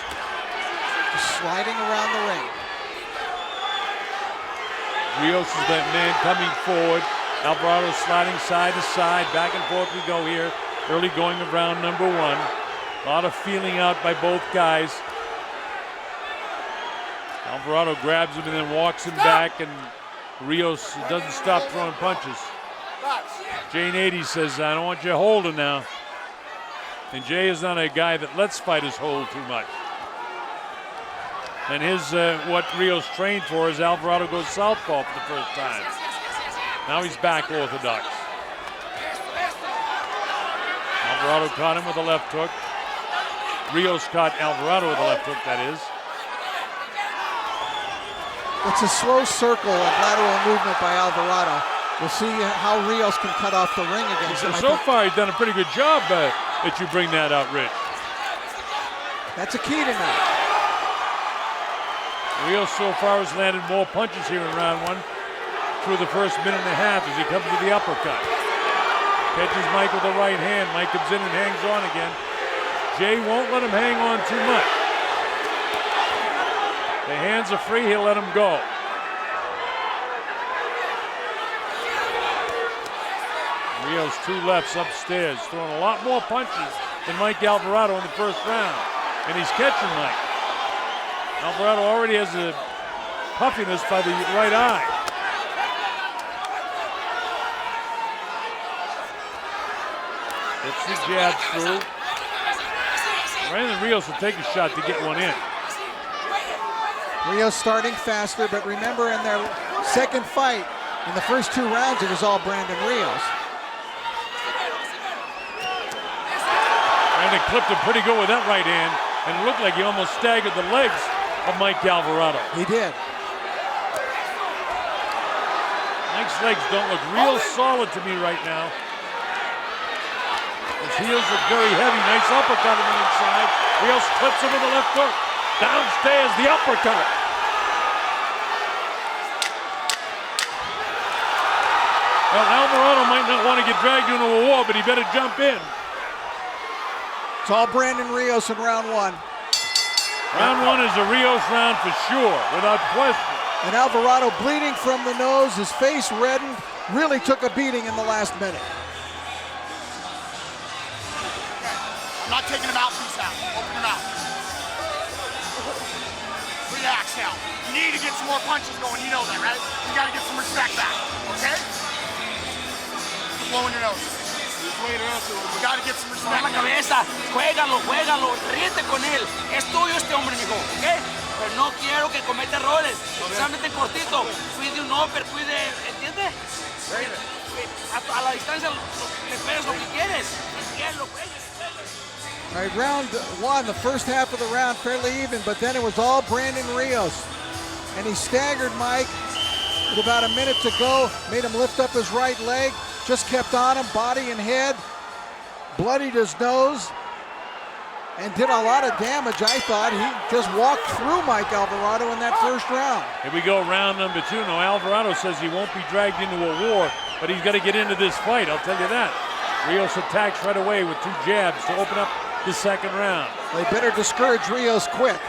Just sliding around the ring. Rios is that man coming forward. Alvarado sliding side to side. Back and forth we go here. Early going of round number 1. A lot of feeling out by both guys. Alvarado grabs him and then walks him back, and Rios doesn't stop throwing punches. Jane 80 says, I don't want you holding now. And Jay is not a guy that lets fighters hold too much. And his what Rios trained for is Alvarado goes southpaw for the first time. Now he's back orthodox. Alvarado caught him with a left hook. Rios caught Alvarado with a left hook, that is. It's a slow circle of lateral movement by Alvarado. We'll see how Rios can cut off the ring against him. So far, he's done a pretty good job that you bring that out, Rich. That's a key tonight. Rios so far has landed more punches here in round 1 through the first minute and a half as he comes to the uppercut. Catches Mike with the right hand. Mike comes in and hangs on again. Jay won't let him hang on too much. The hands are free, he'll let him go. Rios 2 lefts upstairs, throwing a lot more punches than Mike Alvarado in the first round. And he's catching Mike. Alvarado already has a puffiness by the right eye. Gets the jab through. Brandon Rios will take a shot to get one in. Rios starting faster, but remember in their second fight, in the first 2 rounds, it was all Brandon Rios. Brandon clipped him pretty good with that right hand, and it looked like he almost staggered the legs of Mike Alvarado. He did. Mike's legs don't look real solid to me right now. His heels look very heavy. Nice uppercut on the inside. Rios clips him with the left hook. Downstairs, the uppercut. Well, Alvarado might not want to get dragged into a war, but he better jump in. It's all Brandon Rios in round 1. Round 1 is a Rios round for sure, without question. And Alvarado bleeding from the nose, his face reddened, really took a beating in the last minute. I'm not taking the mouthpiece out. Open your mouth. Relax now. You need to get some more punches going. You know that, right? You got to get some respect back, okay? Keep blowing your nose. You got to get some respect. Baja la cabeza, juégalo, juégalo, ríete con él. Es tuyo este hombre, mijo, ¿ok? Pero no quiero que cometa errores. Solamente cortito. Cuide un upper, cuide, ¿entiendes? A la distancia le pegas lo que quieres. Que lo pegues. All right, round 1, the first half of the round fairly even, but then it was all Brandon Rios. And he staggered Mike with about a minute to go, made him lift up his right leg, just kept on him, body and head, bloodied his nose, and did a lot of damage, I thought. He just walked through Mike Alvarado in that first round. Here we go, round number 2. Now, Alvarado says he won't be dragged into a war but he's got to get into this fight, I'll tell you that. Rios attacks right away with 2 jabs to open up the second round. They better discourage Rios quick.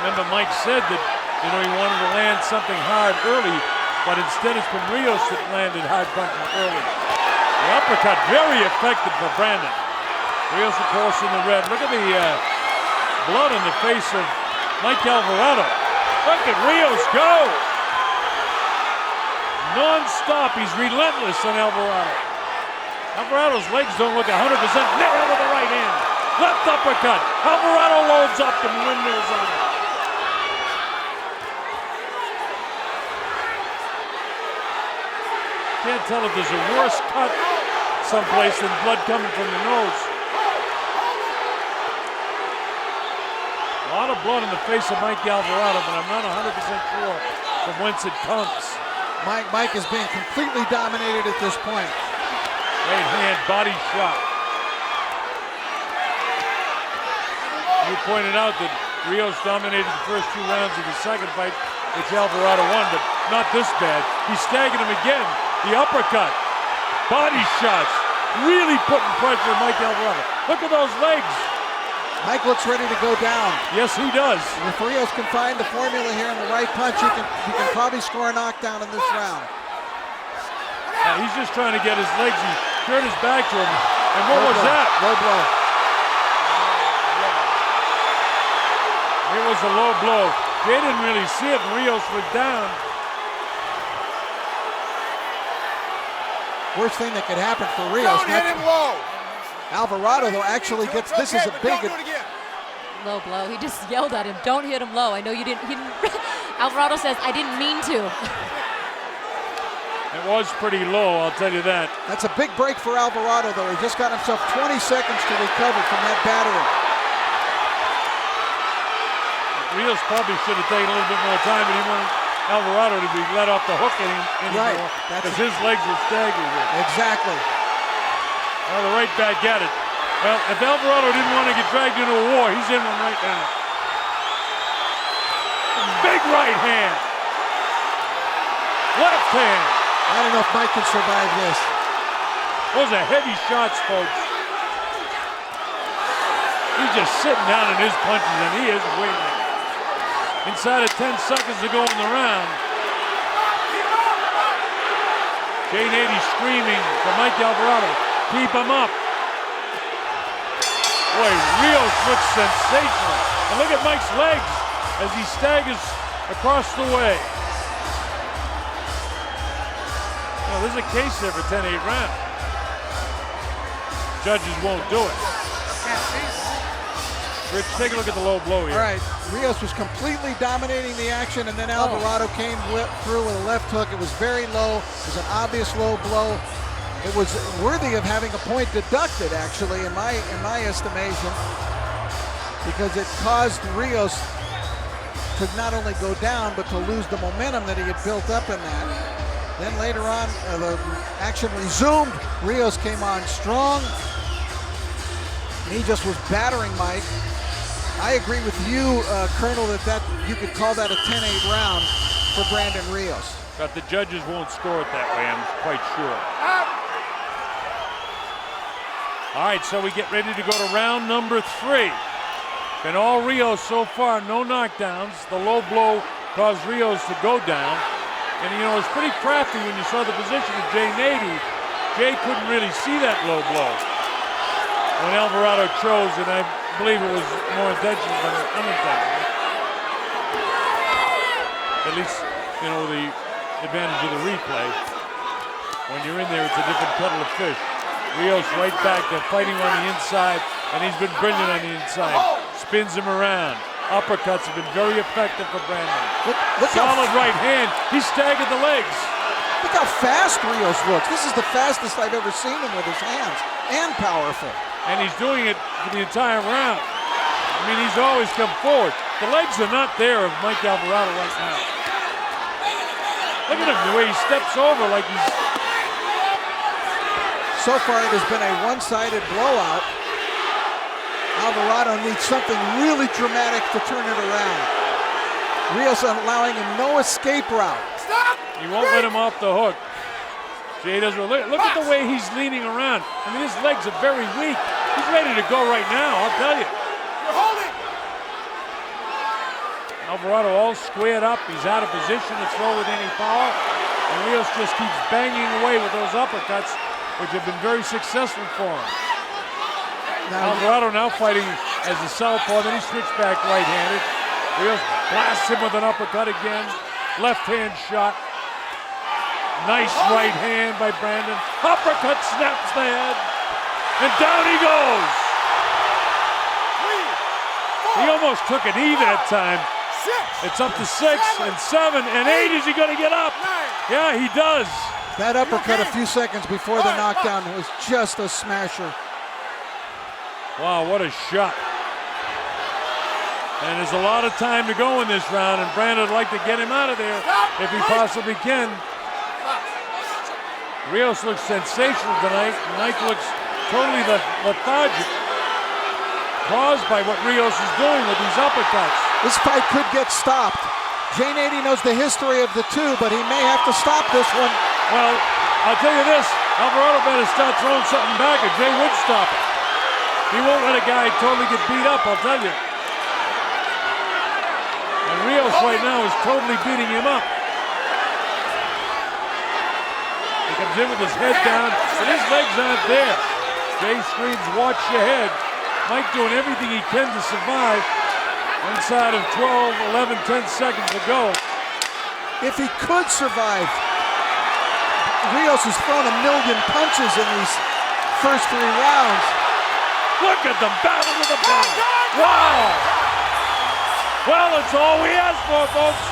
Remember, Mike said that, you know, he wanted to land something hard early, but instead it's been Rios that landed hard punches early. The uppercut, very effective for Brandon. Rios, of course, in the red. Look at the blood on the face of Mike Alvarado. Look at Rios go! Non-stop, he's relentless on Alvarado. Alvarado's legs don't look 100%. Nailed with the right hand. Left uppercut. Alvarado loads up and windmills on it. Can't tell if there's a worse cut someplace than blood coming from the nose. A lot of blood in the face of Mike Alvarado, but I'm not 100% sure from whence it comes. Mike is being completely dominated at this point. Right hand body shot. You pointed out that Rios dominated the first 2 rounds of the second fight, which Alvarado won, but not this bad. He staggered him again. The uppercut, body shots, really putting pressure on Mike Alvarado. Look at those legs. Mike looks ready to go down. Yes, he does. And if Rios can find the formula here in the right punch, he can probably score a knockdown in this round. He's just trying to get his legs. He turned his back to him. And what was that? Low blow. It was a low blow. Jay didn't really see it, and Rios went down. Worst thing that could happen for Rios. Don't hit him low. Alvarado, though, actually gets, this is a big... Low blow. He just yelled at him, don't hit him low. I know you didn't. Alvarado says, I didn't mean to. It was pretty low, I'll tell you that. That's a big break for Alvarado, though. He just got himself 20 seconds to recover from that battery. Rios probably should have taken a little bit more time, but he wanted Alvarado to be let off the hook anymore, Right. Because his legs were staggered. Exactly. Oh, the right back at it. Well, if Alvarado didn't want to get dragged into a war, he's in one right now. Big right hand. Left hand. I don't know if Mike can survive this. Those are heavy shots, folks. He's just sitting down in his punches, and he is waiting. Inside of 10 seconds to go in the round. Jay Nady screaming for Mike Alvarado. Keep him up. Boy, Rios looks sensational. And look at Mike's legs as he staggers across the way. Well, there's a case there for 10-8 round. Judges won't do it. Rich, take a look at the low blow here. All right, Rios was completely dominating the action, and then Alvarado came through with a left hook. It was very low. It was an obvious low blow. It was worthy of having a point deducted, actually, in my estimation, because it caused Rios to not only go down, but to lose the momentum that he had built up in that. Then later on, the action resumed. Rios came on strong. He just was battering Mike. I agree with you, Colonel, that you could call that a 10-8 round for Brandon Rios. But the judges won't score it that way, I'm quite sure. All right, so we get ready to go to round number 3. Been all Rios so far, no knockdowns. The low blow caused Rios to go down. And, you know, it was pretty crafty when you saw the position of Jay Nady. Jay couldn't really see that low blow when Alvarado chose, and I believe it was more intentional than unintentional. At least, you know, the advantage of the replay. When you're in there, it's a different kettle of fish. Rios right back, they're fighting on the inside, and he's been brilliant on the inside. Spins him around. Uppercuts have been very effective for Brandon. Look Solid right hand. He staggered the legs. Look how fast Rios looks. This is the fastest I've ever seen him with his hands, and powerful. And he's doing it for the entire round. I mean, he's always come forward. The legs are not there of Mike Alvarado right now. Look at him, the way he steps over like he's... So far, it has been a one-sided blowout. Alvarado needs something really dramatic to turn it around. Rios allowing him no escape route. Stop! He won't let him off the hook. Jay doesn't look at the way he's leaning around. I mean, his legs are very weak. He's ready to go right now, I'll tell you. You're holding. Alvarado all squared up. He's out of position to throw with any power. And Rios just keeps banging away with those uppercuts, which have been very successful for him. Alvarado now fighting as a southpaw, then he switched back right-handed. Rios blasts him with an uppercut again. Left-hand shot. Nice right hand by Brandon. Uppercut snaps the head. And down he goes. He almost took an knee that time. It's up to 6 and 7 and 8. Is he going to get up? Yeah, he does. That uppercut a few seconds before the knockdown was just a smasher. Wow, what a shot. And there's a lot of time to go in this round, and Brandon would like to get him out of there if he possibly can. Rios looks sensational tonight. Mike looks totally lethargic, caused by what Rios is doing with these uppercuts. This fight could get stopped. Jay Nady knows the history of the two, but he may have to stop this one. Well, I'll tell you this, Alvarado better start throwing something back or Jay would stop it. He won't let a guy totally get beat up, I'll tell you. And Rios right now is totally beating him up. He comes in with his head down, but his legs aren't there. Jay screams, watch your head. Mike doing everything he can to survive. Inside of 12, 11, 10 seconds to go. If he could survive, Rios has thrown a million punches in these first 3 rounds. Look at them battle to the bottom. Wow! Well, it's all we asked for, folks.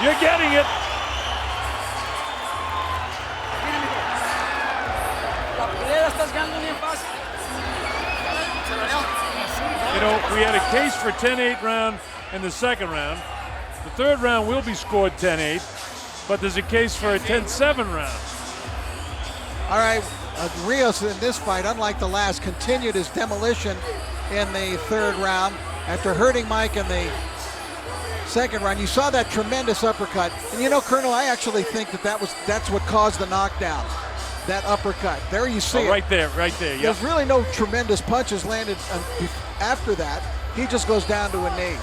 You're getting it. You know, we had a case for 10-8 round in the second round. The third round will be scored 10-8, but there's a case for a 10-7 round. All right, Rios in this fight, unlike the last, continued his demolition in the third round after hurting Mike in the second round. You saw that tremendous uppercut, and you know, Colonel, I actually think that's what caused the knockdown. That uppercut. There you see it. Right there, yeah. There's really no tremendous punches landed after that. He just goes down to a knee.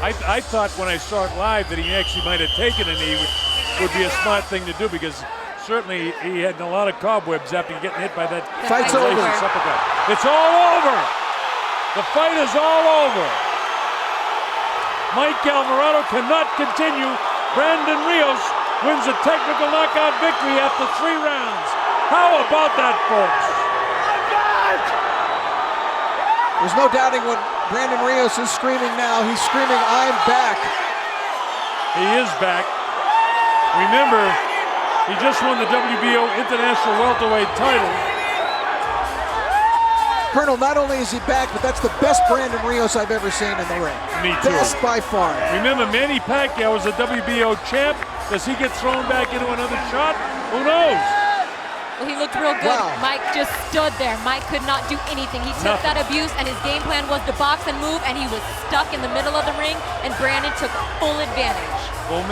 I thought when I saw it live that he actually might have taken a knee, which would be a smart thing to do because certainly he had a lot of cobwebs after getting hit by that. Fight's over. Uppercut. It's all over. The fight is all over. Mike Alvarado cannot continue. Brandon Rios wins a technical knockout victory after 3 rounds. How about that, folks? There's no doubting what Brandon Rios is screaming now. He's screaming, I'm back. He is back. Remember, he just won the WBO International Welterweight title. Colonel, not only is he back, but that's the best Brandon Rios I've ever seen in the ring. Me too. Best by far. Remember, Manny Pacquiao was a WBO champ. Does he get thrown back into another shot? Who knows? Well, he looked real good. Wow. Mike just stood there. Mike could not do anything. He took that abuse, and his game plan was to box and move, and he was stuck in the middle of the ring, and Brandon took full advantage. Well,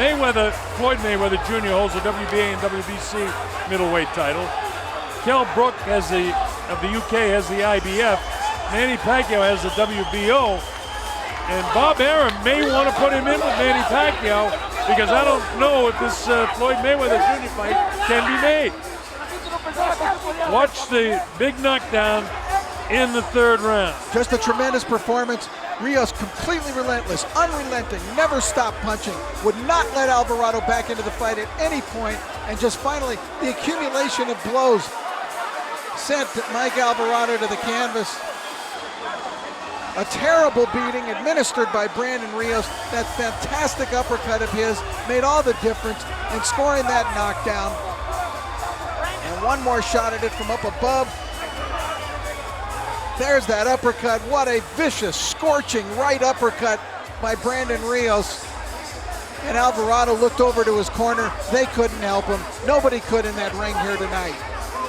Floyd Mayweather Jr. holds the WBA and WBC middleweight title. Kell Brook of the UK has the IBF. Manny Pacquiao has the WBO. And Bob Arum may want to put him in with Manny Pacquiao because I don't know if this Floyd Mayweather Jr. fight can be made. Watch the big knockdown in the third round. Just a tremendous performance. Rios completely relentless, unrelenting, never stopped punching, would not let Alvarado back into the fight at any point, and just finally, the accumulation of blows sent Mike Alvarado to the canvas. A terrible beating administered by Brandon Rios. That fantastic uppercut of his made all the difference in scoring that knockdown. And one more shot at it from up above. There's that uppercut. What a vicious, scorching right uppercut by Brandon Rios. And Alvarado looked over to his corner. They couldn't help him. Nobody could in that ring here tonight.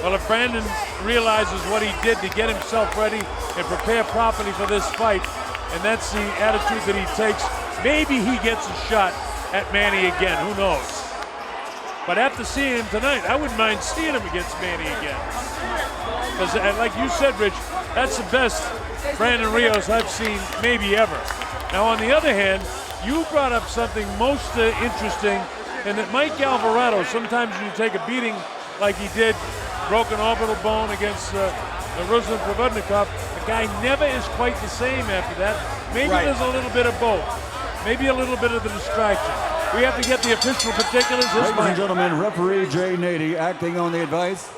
Well, if Brandon realizes what he did to get himself ready and prepare properly for this fight, and that's the attitude that he takes, maybe he gets a shot at Manny again. Who knows? But after seeing him tonight, I wouldn't mind seeing him against Manny again. Because, like you said, Rich, that's the best Brandon Rios I've seen maybe ever. Now, on the other hand, you brought up something most interesting, and that Mike Alvarado, sometimes when you take a beating like he did, broken orbital bone against Ruslan Provodnikov, the guy never is quite the same after that. Maybe there's a little bit of both. Maybe a little bit of the distraction. We have to get the official particulars. Ladies and gentlemen, referee Jay Nady, acting on the advice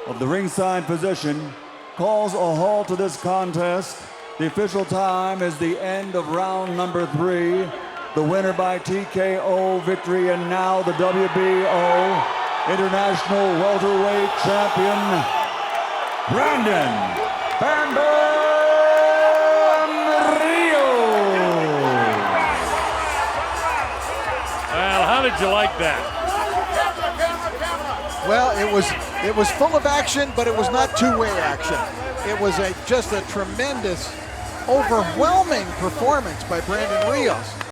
of the ringside physician, calls a halt to this contest. The official time is the end of round number 3. The winner by TKO victory, and now the WBO International Welterweight Champion, Brandon Bam Bam Rios. Well, how did you like that? Well, it was full of action, but it was not two-way action. It was just a tremendous, overwhelming performance by Brandon Rios.